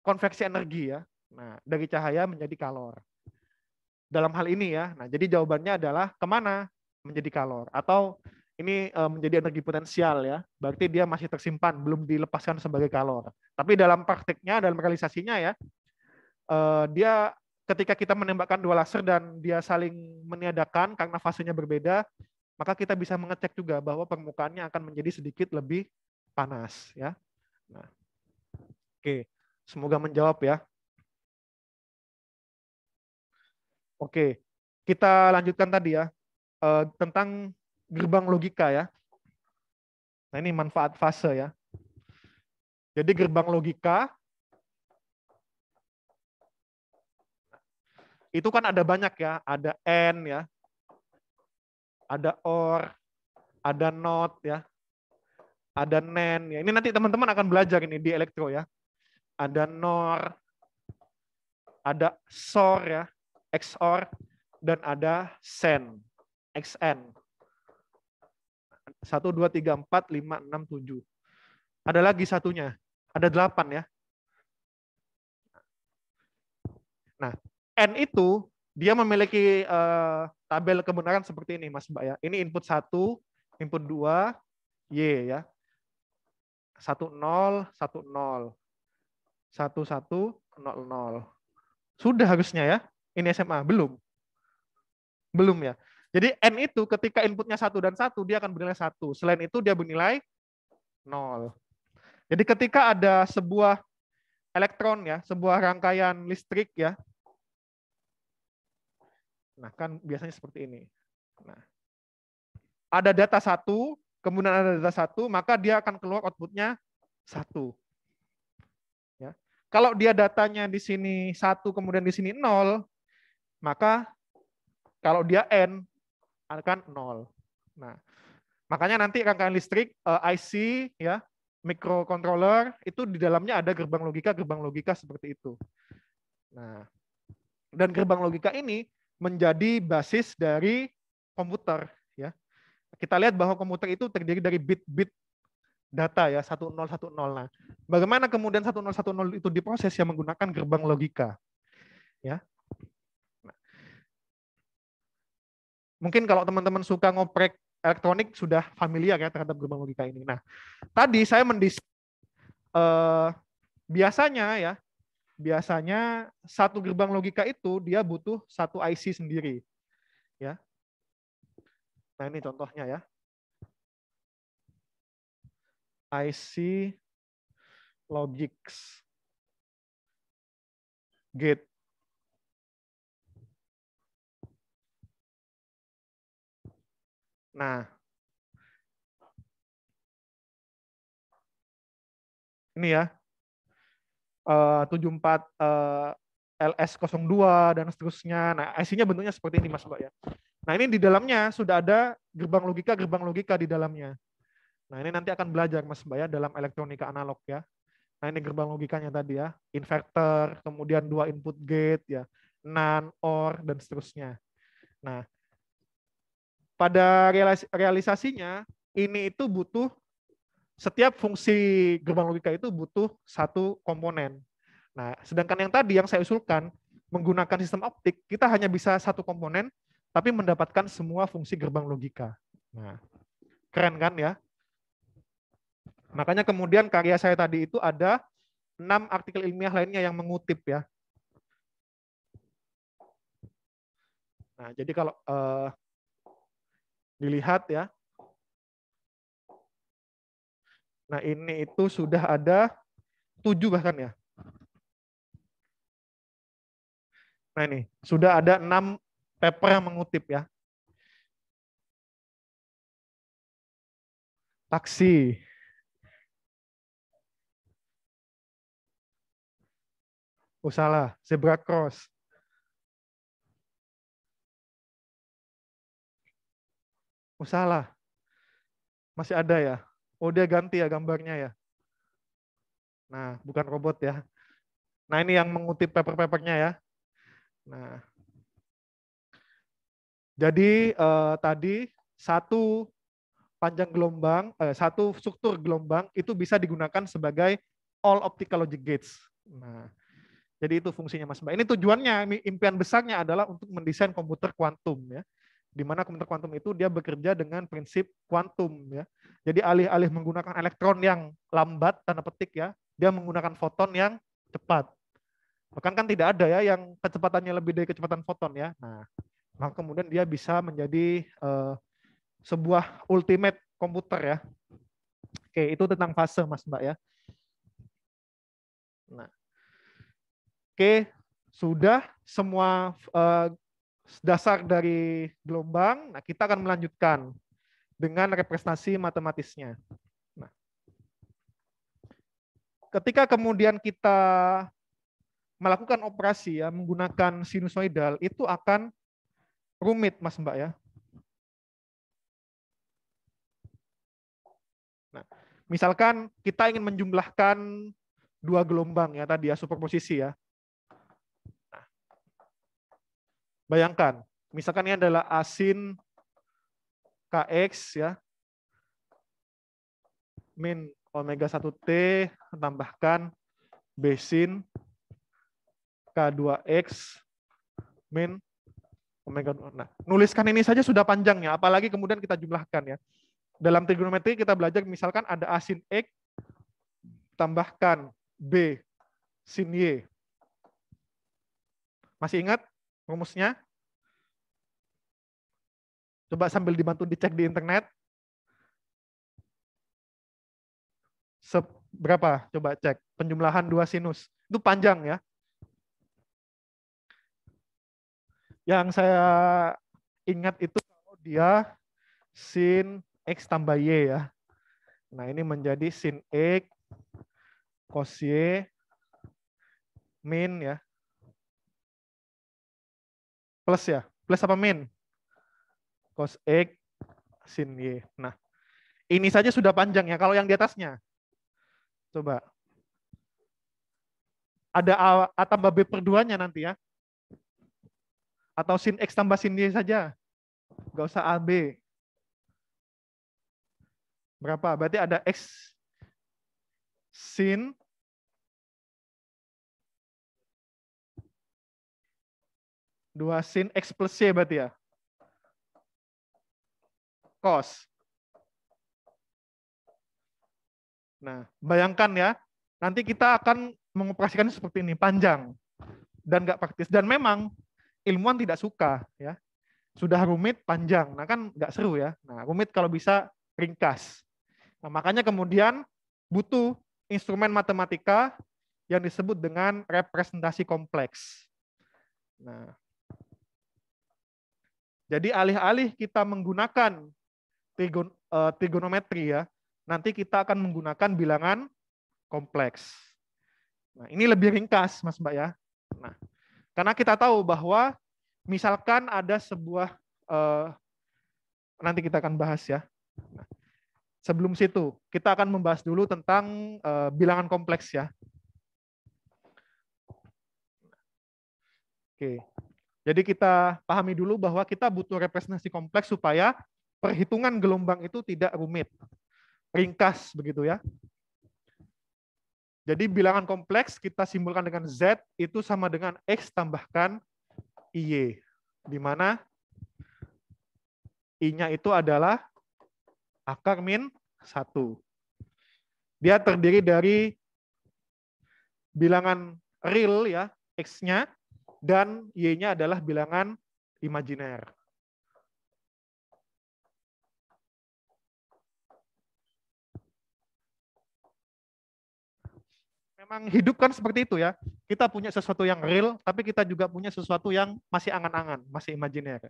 konveksi energi ya. Nah, dari cahaya menjadi kalor. Dalam hal ini ya. Nah, jadi jawabannya adalah kemana menjadi kalor atau ini menjadi energi potensial ya. Berarti dia masih tersimpan, belum dilepaskan sebagai kalor. Tapi dalam praktiknya, dalam realisasinya ya, dia ketika kita menembakkan dua laser dan dia saling meniadakan karena fasenya berbeda, maka kita bisa mengecek juga bahwa permukaannya akan menjadi sedikit lebih panas ya. Nah, oke, semoga menjawab ya. Oke, kita lanjutkan tadi ya tentang gerbang logika ya. Nah ini manfaat fase ya. Jadi gerbang logika itu kan ada banyak ya, ada and ya, ada or, ada not ya, ada nen ya. Ini nanti teman-teman akan belajar ini di elektro ya. Ada nor, ada SOR ya, XOR, dan ada SEN, XN. 1, 2, 3, 4, 5, 6, 7. Ada lagi satunya, ada 8 ya. Nah, N itu dia memiliki tabel kebenaran seperti ini, Mas Mbak ya. Ini input 1, input 2, Y ya. 1, 0, 1, 0. 1, 1, 0, 0. Sudah harusnya ya. Ini SMA, belum. Belum ya. Jadi N itu ketika inputnya 1 dan 1, dia akan bernilai 1. Selain itu dia bernilai 0. Jadi ketika ada sebuah elektron ya, sebuah rangkaian listrik ya. Nah, kan biasanya seperti ini. Nah, ada data 1, kemudian ada data 1, maka dia akan keluar outputnya 1. Ya. Kalau dia datanya di sini 1, kemudian di sini 0, maka kalau dia N akan 0. Nah, makanya nanti rangkaian listrik IC ya, microcontroller itu di dalamnya ada gerbang logika seperti itu. Nah, dan gerbang logika ini menjadi basis dari komputer ya. Kita lihat bahwa komputer itu terdiri dari bit-bit data ya 1010. Nah, bagaimana kemudian 1010 itu diproses yang menggunakan gerbang logika ya. Nah, mungkin kalau teman-teman suka ngoprek elektronik sudah familiar ya terhadap gerbang logika ini. Nah, tadi saya biasanya satu gerbang logika itu dia butuh satu IC sendiri ya. Nah, ini contohnya ya. IC Logix Gate. Nah, ini ya. 74 LS02 dan seterusnya. Nah, IC-nya bentuknya seperti ini Mas Mbak ya. Nah, ini di dalamnya sudah ada gerbang logika di dalamnya. Nah, ini nanti akan belajar Mas Mbak ya dalam elektronika analog ya. Nah, ini gerbang logikanya tadi ya, inverter, kemudian 2 input gate ya, NAND, OR dan seterusnya. Nah, pada realisasinya ini itu butuh setiap fungsi gerbang logika itu butuh satu komponen. Nah, sedangkan yang tadi yang saya usulkan menggunakan sistem optik, kita hanya bisa satu komponen tapi mendapatkan semua fungsi gerbang logika. Nah, keren kan ya? Makanya kemudian karya saya tadi itu ada 6 artikel ilmiah lainnya yang mengutip ya. Nah, jadi kalau dilihat ya. Nah, ini itu sudah ada 7 bahkan ya. Nah, ini sudah ada 6 paper yang mengutip ya. Taksi. Oh, salah, zebra cross. Oh, salah. Masih ada ya. Oh, dia ganti ya gambarnya ya. Nah, bukan robot ya. Nah, ini yang mengutip paper-papernya ya. Nah, jadi tadi satu panjang gelombang, satu struktur gelombang itu bisa digunakan sebagai all optical logic gates. Nah, jadi itu fungsinya Mas Mbak. Ini tujuannya, impian besarnya adalah untuk mendesain komputer kuantum ya. Di mana komputer kuantum itu dia bekerja dengan prinsip kuantum ya. Jadi alih-alih menggunakan elektron yang lambat tanda petik ya, dia menggunakan foton yang cepat. Bahkan kan tidak ada ya yang kecepatannya lebih dari kecepatan foton ya. Nah, maka kemudian dia bisa menjadi sebuah ultimate komputer ya. Oke, itu tentang fase Mas Mbak ya. Nah, oke, sudah semua dasar dari gelombang. Nah, kita akan melanjutkan dengan representasi matematisnya. Nah, ketika kemudian kita melakukan operasi ya menggunakan sinusoidal, itu akan rumit Mas Mbak ya. Nah, misalkan kita ingin menjumlahkan 2 gelombang ya tadi ya, superposisi ya. Nah, bayangkan, misalkan ini adalah A sin Kx ya, min omega 1T tambahkan B sin K2X min omega 2. Nah, nuliskan ini saja sudah panjang ya, apalagi kemudian kita jumlahkan ya. Dalam trigonometri kita belajar misalkan ada A sin X tambahkan B sin Y. Masih ingat rumusnya? Coba sambil dibantu dicek di internet. Berapa? Coba cek. Penjumlahan 2 sinus. Itu panjang ya. Yang saya ingat itu kalau dia sin X tambah Y ya. Nah, ini menjadi sin X cos Y min ya. Plus ya. Plus apa min? Cos X sin Y. Nah, ini saja sudah panjang ya. Kalau yang di atasnya. Coba. Ada A tambah B per 2-nya nanti ya. Atau sin X tambah sin Y saja. Nggak usah AB. Berapa? Berarti ada X sin dua sin X plus Y berarti ya. Cos. Nah, bayangkan ya, nanti kita akan mengoperasikannya seperti ini, panjang dan nggak praktis. Dan memang ilmuwan tidak suka ya. Sudah rumit, panjang. Nah kan nggak seru ya. Nah, rumit kalau bisa ringkas. Nah, makanya kemudian butuh instrumen matematika yang disebut dengan representasi kompleks. Nah, jadi alih-alih kita menggunakan trigonometri ya, nanti kita akan menggunakan bilangan kompleks. Nah, ini lebih ringkas, Mas Mbak ya. Nah, karena kita tahu bahwa misalkan ada sebuah, nanti kita akan bahas ya. Nah, sebelum situ, kita akan membahas dulu tentang bilangan kompleks ya. Oke, jadi kita pahami dulu bahwa kita butuh representasi kompleks supaya perhitungan gelombang itu tidak rumit, ringkas begitu ya. Jadi bilangan kompleks kita simbolkan dengan Z itu sama dengan X tambahkan IY, di mana I-nya itu adalah akar min 1. Dia terdiri dari bilangan real ya, X-nya, dan Y-nya adalah bilangan imajiner. Memang hidup kan seperti itu ya. Kita punya sesuatu yang real, tapi kita juga punya sesuatu yang masih angan-angan, masih imajiner.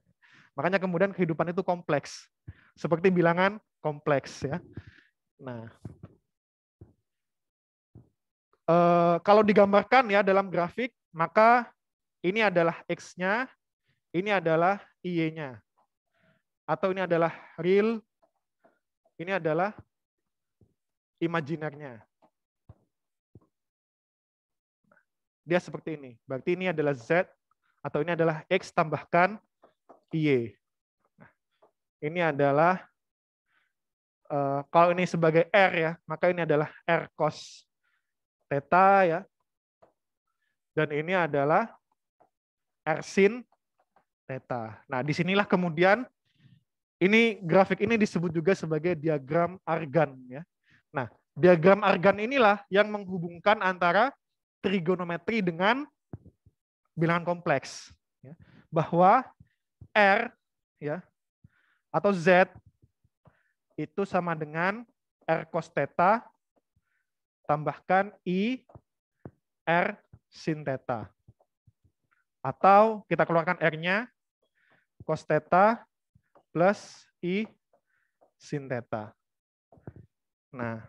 Makanya kemudian kehidupan itu kompleks. Seperti bilangan kompleks ya. Nah, kalau digambarkan ya dalam grafik, maka ini adalah X-nya, ini adalah Y-nya. Atau ini adalah real, ini adalah imajinernya. Dia seperti ini. Berarti ini adalah Z, atau ini adalah X tambahkan Y. Nah, ini adalah, kalau ini sebagai R ya, maka ini adalah R cos theta ya. Dan ini adalah R sin theta. Nah, disinilah kemudian ini grafik ini disebut juga sebagai diagram Argan ya. Nah, diagram Argan inilah yang menghubungkan antara trigonometri dengan bilangan kompleks ya. Bahwa R ya atau Z itu sama dengan R cos theta tambahkan I R sin theta. Atau kita keluarkan R-nya, cos theta plus I sin theta. Nah,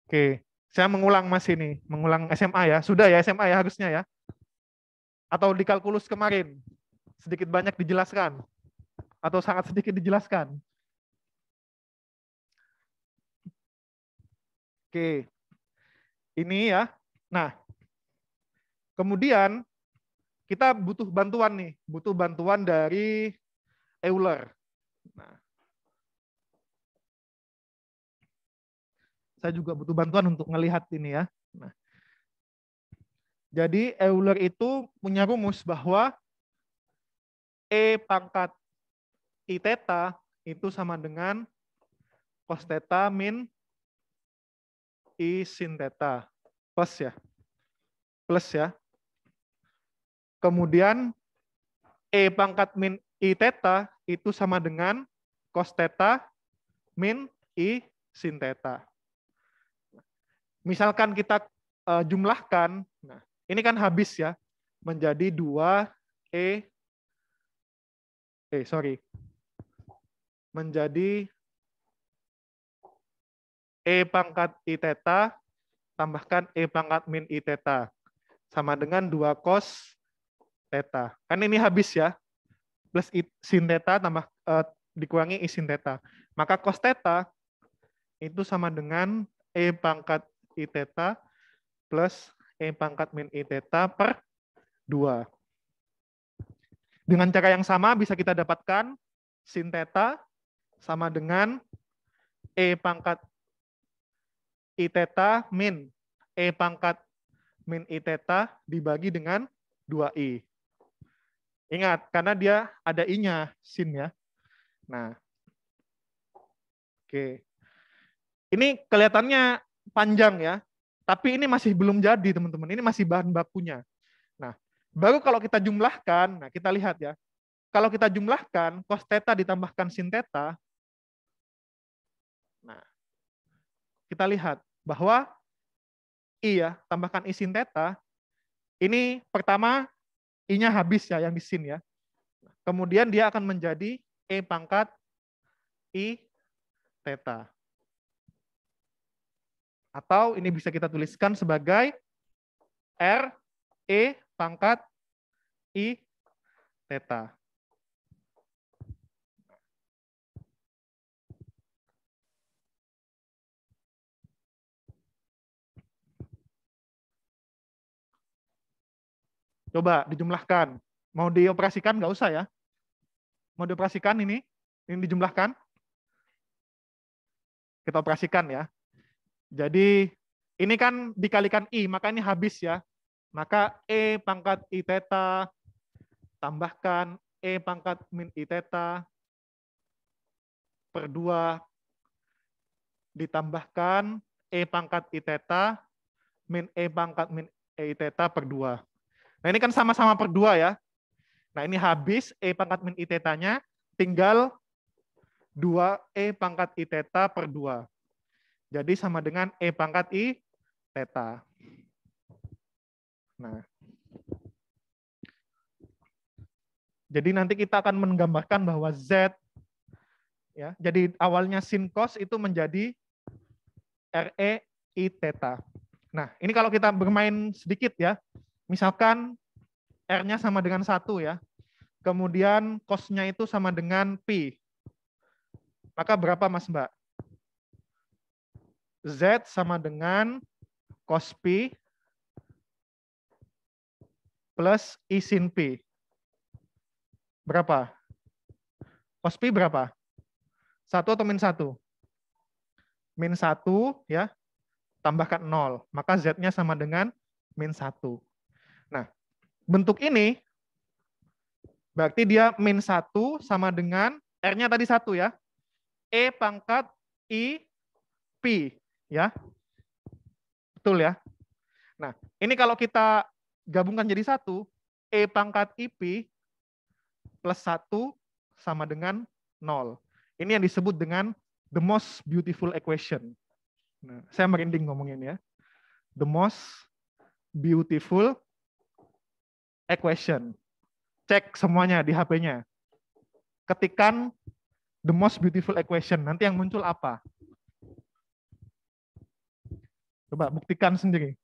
oke. Saya mengulang Mas ini, mengulang SMA ya. Sudah ya SMA ya harusnya ya. Atau di kalkulus kemarin, sedikit banyak dijelaskan. Atau sangat sedikit dijelaskan. Oke. Ini ya. Nah, kemudian kita butuh bantuan nih, butuh bantuan dari Euler. Nah, saya juga butuh bantuan untuk melihat ini ya. Nah, jadi Euler itu punya rumus bahwa E pangkat I theta itu sama dengan cos theta min I sin theta. Plus ya. Plus ya. Kemudian E pangkat min I theta itu sama dengan cos theta min I sin theta. Misalkan kita jumlahkan, nah ini kan habis ya, menjadi 2 menjadi E pangkat I theta tambahkan E pangkat min I theta sama dengan 2 cos theta. Kan ini habis ya. Plus I sin theta tambah dikurangi I sin theta. Maka cos theta itu sama dengan E pangkat I theta plus E pangkat min I theta per 2. Dengan cara yang sama bisa kita dapatkan sin theta sama dengan E pangkat I theta min E pangkat min I theta dibagi dengan 2I. Ingat, karena dia ada I-nya, sin ya. Nah, oke. Ini kelihatannya panjang ya, tapi ini masih belum jadi teman-teman. Ini masih bahan bakunya. Nah, baru kalau kita jumlahkan, nah kita lihat ya. Kalau kita jumlahkan, cos theta ditambahkan sin theta, nah, kita lihat bahwa I ya, tambahkan I sin theta, ini pertama I-nya habis ya, yang di sin ya. Kemudian dia akan menjadi E pangkat I theta. Atau ini bisa kita tuliskan sebagai R E pangkat I theta. Coba dijumlahkan. Mau dioperasikan nggak usah ya. Mau dioperasikan ini dijumlahkan. Kita operasikan ya. Jadi ini kan dikalikan I, maka ini habis ya. Maka E pangkat I theta tambahkan E pangkat min I theta per 2 ditambahkan E pangkat I theta min E pangkat min I theta per 2. Nah ini kan sama-sama per 2 ya. Nah ini habis E pangkat min I theta-nya, tinggal 2E pangkat I theta per 2. Jadi sama dengan E pangkat I theta. Nah, jadi nanti kita akan menggambarkan bahwa Z, ya, jadi awalnya sin cos itu menjadi RE I theta. Nah, ini kalau kita bermain sedikit ya, misalkan R-nya sama dengan 1 ya, kemudian cos-nya itu sama dengan Pi. Maka berapa Mas Mbak? Z sama dengan cos Pi plus I sin Pi. Berapa? Cos Pi berapa? 1 atau min 1? Min 1 ya, tambahkan 0. Maka Z-nya sama dengan min 1. Nah, bentuk ini berarti dia min 1 sama dengan R-nya tadi 1 ya. E pangkat I Pi. Ya. Betul ya. Nah, ini kalau kita gabungkan jadi 1, E pangkat I Pi plus 1 sama dengan 0. Ini yang disebut dengan the most beautiful equation. Nah, saya merinding ngomongin ya. The most beautiful equation. Cek semuanya di HP-nya. Ketikan the most beautiful equation. Nanti yang muncul apa? Coba buktikan sendiri.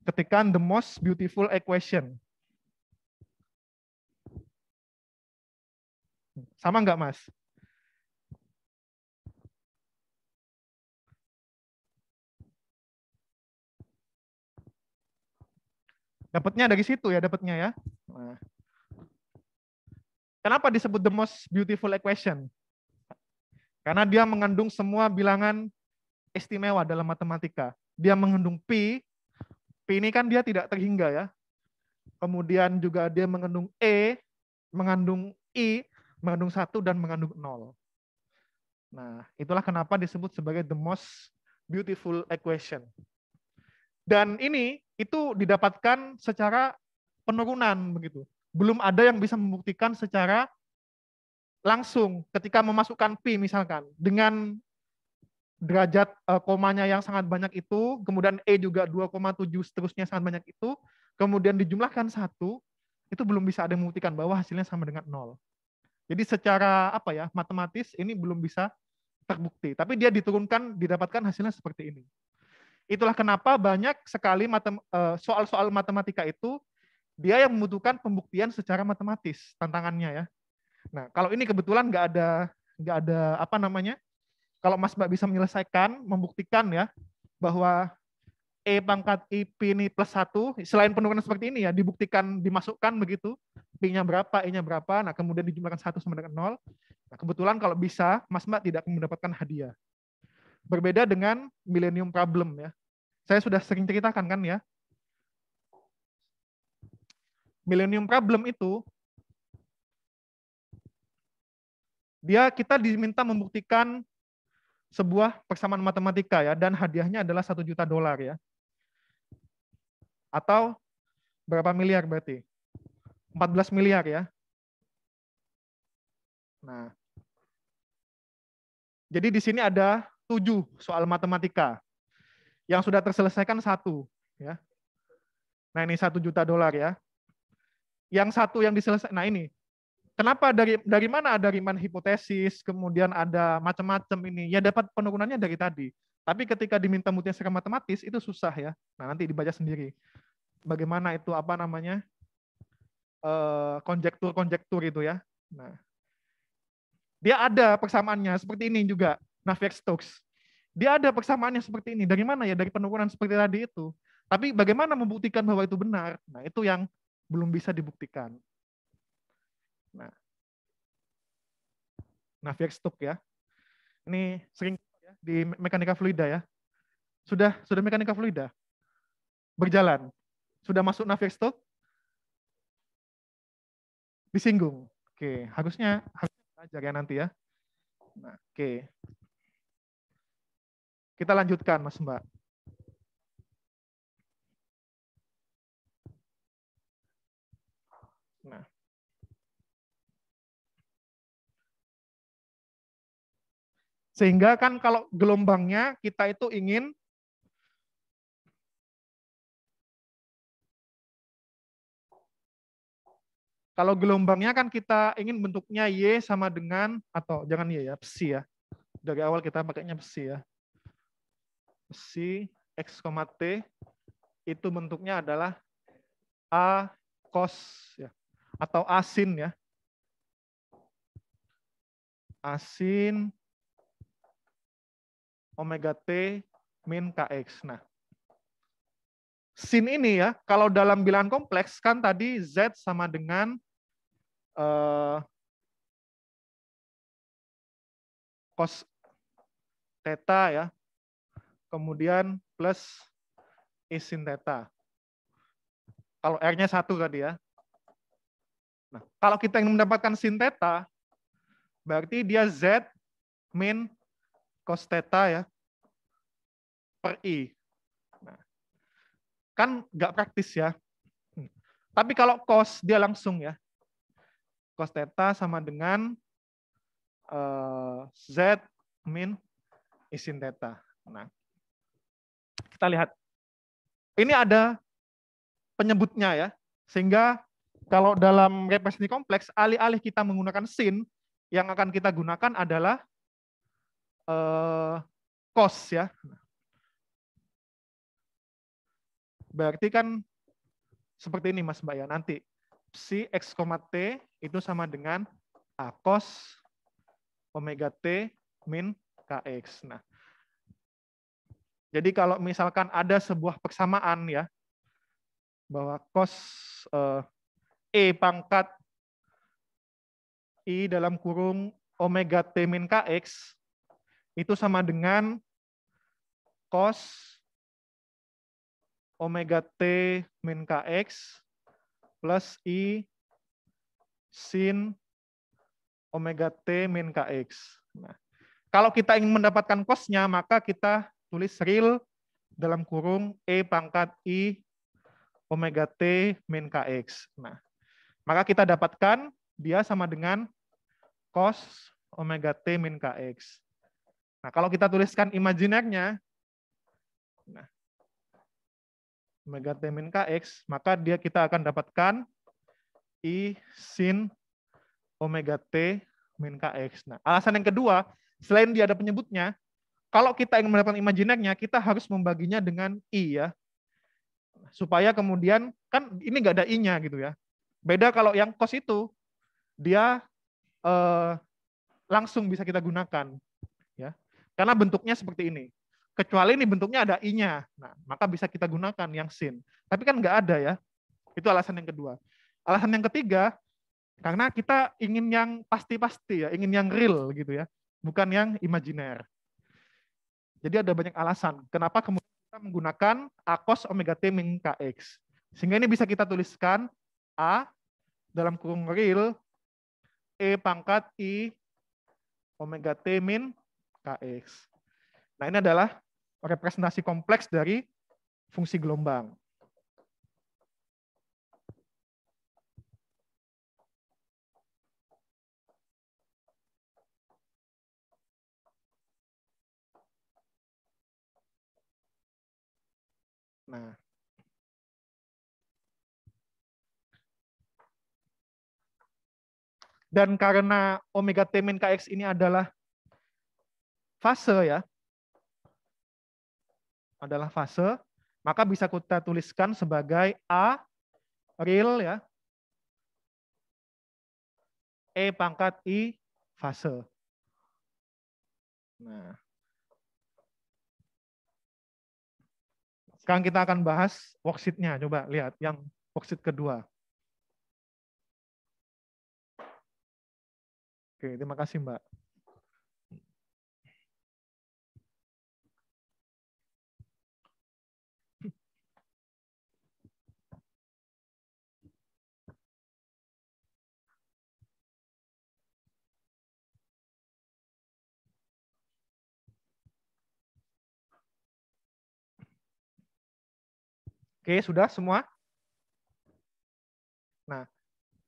Ketikan the most beautiful equation. Sama nggak, Mas? Dapatnya dari situ ya, dapatnya ya. Nah. Kenapa disebut the most beautiful equation? Karena dia mengandung semua bilangan istimewa dalam matematika. Dia mengandung pi ini kan dia tidak terhingga ya. Kemudian juga dia mengandung E, mengandung I, mengandung 1, dan mengandung 0. Nah, itulah kenapa disebut sebagai the most beautiful equation. Dan ini itu didapatkan secara penurunan begitu. Belum ada yang bisa membuktikan secara langsung ketika memasukkan pi misalkan dengan derajat komanya yang sangat banyak itu, kemudian E juga 2,7 seterusnya sangat banyak itu, kemudian dijumlahkan 1, itu belum bisa ada yang membuktikan bahwa hasilnya sama dengan 0. Jadi secara apa ya, matematis ini belum bisa terbukti, tapi dia diturunkan, didapatkan hasilnya seperti ini. Itulah kenapa banyak sekali soal-soal matematika itu dia yang membutuhkan pembuktian secara matematis tantangannya ya. Nah, kalau ini kebetulan nggak ada apa namanya? Kalau Mas Mbak bisa menyelesaikan, membuktikan ya bahwa E pangkat I Pi ini plus 1, selain penurunan seperti ini ya, dibuktikan, dimasukkan begitu, Pi-nya berapa, I-nya berapa, nah kemudian dijumlahkan 1 sama dengan 0. Nah, kebetulan kalau bisa, Mas Mbak tidak akan mendapatkan hadiah. Berbeda dengan Millennium Problem ya. Saya sudah sering ceritakan kan ya. Millennium Problem itu, kita diminta membuktikan sebuah persamaan matematika ya, dan hadiahnya adalah $1 juta ya. Atau berapa miliar berarti? 14 miliar ya. Nah, jadi di sini ada 7 soal matematika. Yang sudah terselesaikan 1 ya. Nah, ini $1 juta ya. Yang 1 yang diselesaikan, nah ini. Kenapa dari mana ada Riemann hipotesis, kemudian ada macam-macam ini? Ya dapat penurunannya dari tadi. Tapi ketika diminta multinya secara matematis itu susah ya. Nah, nanti dibaca sendiri. Bagaimana itu apa namanya? Konjektur-konjektur itu ya. Nah, dia ada persamaannya seperti ini juga, Navier-Stokes. Dia ada persamaannya seperti ini. Dari mana ya? Dari penurunan seperti tadi itu. Tapi bagaimana membuktikan bahwa itu benar? Nah, itu yang belum bisa dibuktikan. Nah, Navier-Stokes ya. Ini sering ya, di mekanika fluida ya. Sudah mekanika fluida? Berjalan. Sudah masuk Navier-Stokes? Disinggung. Oke, harusnya belajar ya nanti ya. Nah, oke. Kita lanjutkan, Mas Mbak. Nah. Sehingga kan kalau gelombangnya kita itu ingin kalau gelombangnya kan kita ingin bentuknya Y sama dengan, atau jangan Y ya, psi ya. Dari awal kita pakainya psi ya. Psi X, T itu bentuknya adalah A cos ya, atau A sin ya. A sin omega T min Kx. Nah, sin ini ya, kalau dalam bilangan kompleks kan tadi Z sama dengan cos theta ya, kemudian plus I sin theta. Kalau R-nya 1 tadi ya. Nah, kalau kita ingin mendapatkan sin theta, berarti dia Z min cos theta ya, per I. Nah, kan nggak praktis ya. Tapi kalau cos, dia langsung ya. Cos theta sama dengan Z min I sin theta. Nah, kita lihat. Ini ada penyebutnya ya. Sehingga kalau dalam representasi kompleks, alih-alih kita menggunakan sin, yang akan kita gunakan adalah cos ya. Berarti kan seperti ini Mas Mbak ya. Nanti psi X, T itu sama dengan A cos omega T min Kx. Nah, jadi kalau misalkan ada sebuah persamaan ya, bahwa cos E pangkat I dalam kurung omega T min Kx itu sama dengan cos omega T min Kx plus I sin omega T min Kx. Nah, kalau kita ingin mendapatkan cosnya, maka kita tulis real dalam kurung E pangkat I omega T min Kx. Nah, maka kita dapatkan dia sama dengan cos omega T min Kx. Nah, kalau kita tuliskan imajinernya, nah, omega T min Kx, maka dia kita akan dapatkan I sin omega T min Kx. Nah, alasan yang kedua, selain dia ada penyebutnya, kalau kita ingin mendapatkan imajinernya, kita harus membaginya dengan I ya. Supaya kemudian, kan ini nggak ada I-nya gitu ya. Beda kalau yang cos itu, dia langsung bisa kita gunakan. Ya. Karena bentuknya seperti ini. Kecuali ini bentuknya ada I-nya. Nah, maka bisa kita gunakan yang sin. Tapi kan nggak ada ya. Itu alasan yang kedua. Alasan yang ketiga, karena kita ingin yang pasti-pasti ya, ingin yang real gitu ya. Bukan yang imajiner. Jadi ada banyak alasan kenapa kemudian kita menggunakan A cos omega T min Kx. Sehingga ini bisa kita tuliskan A dalam kurung real E pangkat I omega T min Kx. Nah, ini adalah representasi kompleks dari fungsi gelombang. Nah, dan karena omega T min Kx ini adalah fase ya, adalah fase, maka bisa kita tuliskan sebagai A real ya, E pangkat I fase. Nah, sekarang kita akan bahas worksheet-nya. Coba lihat yang worksheet kedua. Oke, terima kasih Mbak. Oke, sudah semua? Nah,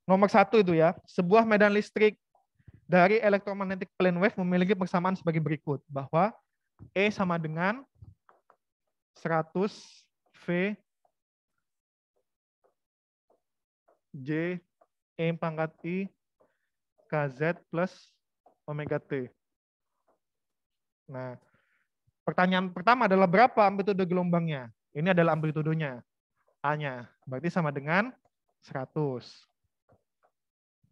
nomor 1 itu ya, sebuah medan listrik dari electromagnetic plane wave memiliki persamaan sebagai berikut, bahwa E sama dengan 100 V J E pangkat I KZ plus omega T. Nah, pertanyaan pertama adalah berapa amplitude gelombangnya? Ini adalah amplitudenya, A-nya. Berarti sama dengan 100.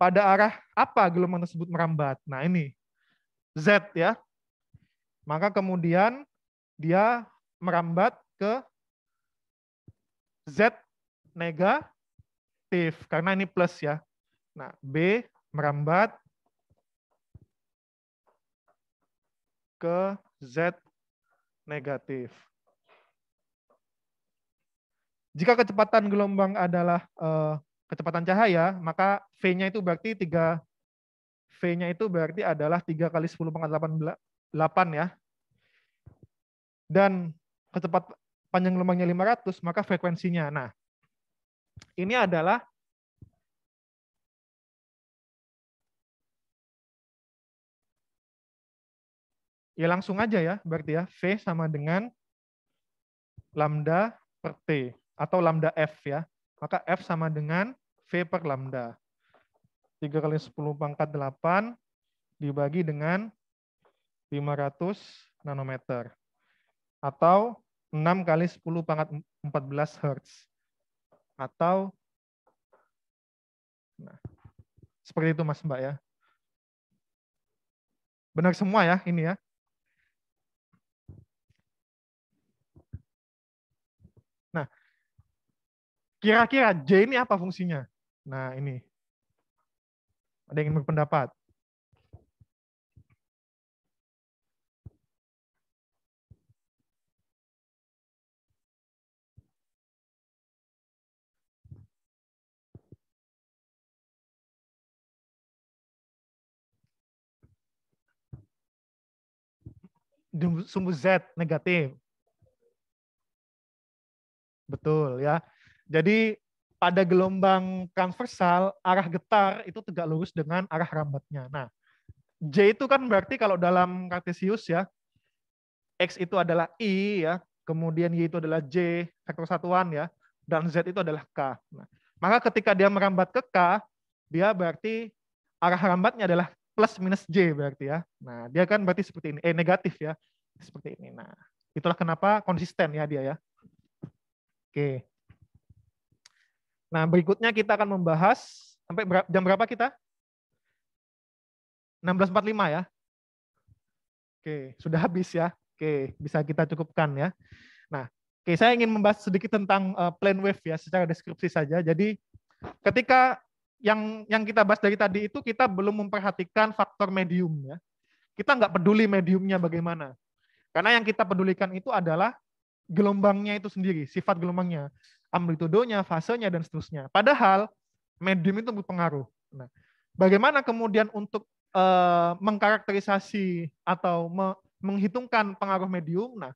Pada arah apa gelombang tersebut merambat? Nah, ini Z ya. Maka kemudian dia merambat ke Z negatif, karena ini plus ya. Nah, B merambat ke Z negatif. Jika kecepatan gelombang adalah kecepatan cahaya, maka V-nya itu berarti 3 V-nya itu berarti adalah 3 kali 10 pangkat 8 ya. Dan kecepatan panjang gelombangnya 500, maka frekuensinya. Nah, ini adalah ya langsung aja ya, berarti ya V sama dengan lambda per T atau lambda F ya. Maka F sama dengan V per lambda. 3 kali 10 pangkat 8 dibagi dengan 500 nanometer. Atau 6 kali 10 pangkat 14 Hertz. Atau nah, seperti itu Mas Mbak ya. Benar semua ya ini ya. Nah, kira-kira J ini apa fungsinya? Nah, ini. Ada yang ingin berpendapat? Sumbu Z negatif. Betul ya. Jadi pada gelombang transversal, arah getar itu tegak lurus dengan arah rambatnya. Nah, J itu kan berarti kalau dalam Cartesius ya, X itu adalah I ya, kemudian Y itu adalah J, vektor satuan ya, dan Z itu adalah K. Nah, maka ketika dia merambat ke K, dia berarti arah rambatnya adalah plus minus J berarti ya. Nah, dia kan berarti seperti ini, negatif ya, seperti ini. Nah, itulah kenapa konsisten ya dia ya. Oke. Nah, berikutnya kita akan membahas sampai jam berapa kita? 16.45 ya. Oke, sudah habis ya. Oke, bisa kita cukupkan ya. Nah, oke, saya ingin membahas sedikit tentang plane wave ya, secara deskripsi saja. Jadi, ketika yang kita bahas dari tadi itu kita belum memperhatikan faktor medium ya. Kita nggak peduli mediumnya bagaimana. Karena yang kita pedulikan itu adalah gelombangnya itu sendiri, sifat gelombangnya, amplitudenya, fasenya, dan seterusnya. Padahal medium itu berpengaruh. Nah, bagaimana kemudian untuk mengkarakterisasi atau menghitungkan pengaruh medium? Nah,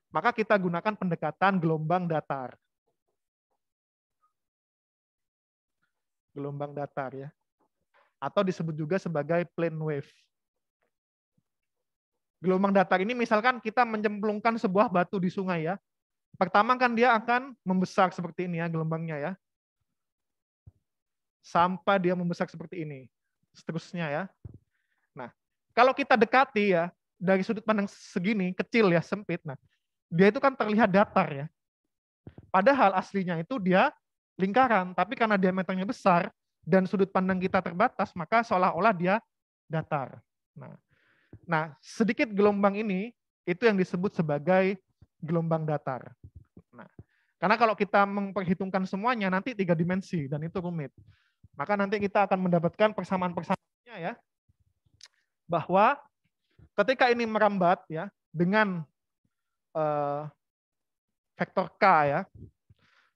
maka kita gunakan pendekatan gelombang datar. Gelombang datar ya. Atau disebut juga sebagai plane wave. Gelombang datar ini misalkan kita mencemplungkan sebuah batu di sungai ya. Pertama kan dia akan membesar seperti ini ya gelombangnya ya. Sampai dia membesar seperti ini. Seterusnya ya. Nah, kalau kita dekati ya dari sudut pandang segini kecil ya, sempit. Nah, dia itu kan terlihat datar ya. Padahal aslinya itu dia lingkaran, tapi karena diameternya besar dan sudut pandang kita terbatas, maka seolah-olah dia datar. Nah, sedikit gelombang ini itu yang disebut sebagai gelombang datar. Nah, karena kalau kita memperhitungkan semuanya nanti 3 dimensi dan itu rumit. Maka nanti kita akan mendapatkan persamaan-persamaannya ya. Bahwa ketika ini merambat ya dengan vektor K ya,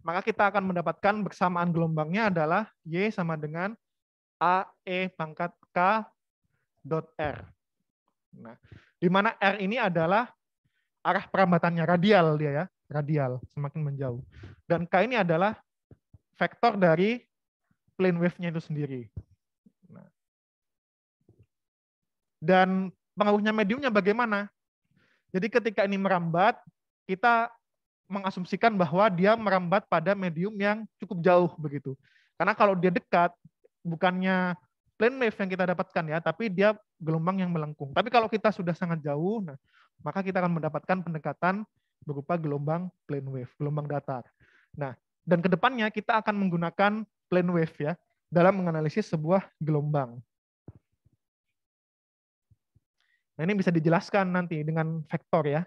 maka kita akan mendapatkan bersamaan gelombangnya adalah Y sama dengan AE pangkat K dot R. Nah, di mana R ini adalah arah perambatannya, radial dia ya, radial, semakin menjauh. Dan K ini adalah vektor dari plane wave-nya itu sendiri. Nah. Dan pengaruhnya mediumnya bagaimana? Jadi ketika ini merambat, kita mengasumsikan bahwa dia merambat pada medium yang cukup jauh begitu. Karena kalau dia dekat, bukannya plane wave yang kita dapatkan ya, tapi dia gelombang yang melengkung. Tapi kalau kita sudah sangat jauh, nah, maka kita akan mendapatkan pendekatan berupa gelombang plane wave, gelombang datar. Nah, dan kedepannya kita akan menggunakan plane wave ya dalam menganalisis sebuah gelombang. Nah, ini bisa dijelaskan nanti dengan vektor ya.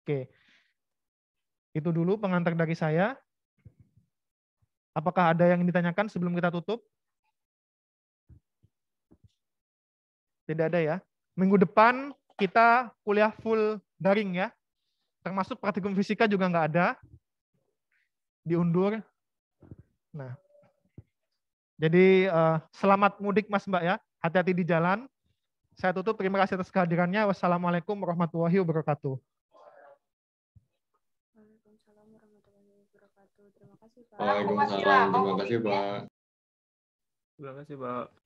Oke. Itu dulu pengantar dari saya. Apakah ada yang ditanyakan sebelum kita tutup? Tidak ada ya. Minggu depan kita kuliah full daring ya. Termasuk praktikum fisika juga nggak ada. Diundur. Nah, jadi selamat mudik Mas Mbak ya. Hati-hati di jalan. Saya tutup. Terima kasih atas kehadirannya. Wassalamualaikum warahmatullahi wabarakatuh. Waalaikumsalam warahmatullahi wabarakatuh. Terima kasih Pak. Waalaikumsalam. Terima kasih Pak. Terima kasih, Pak.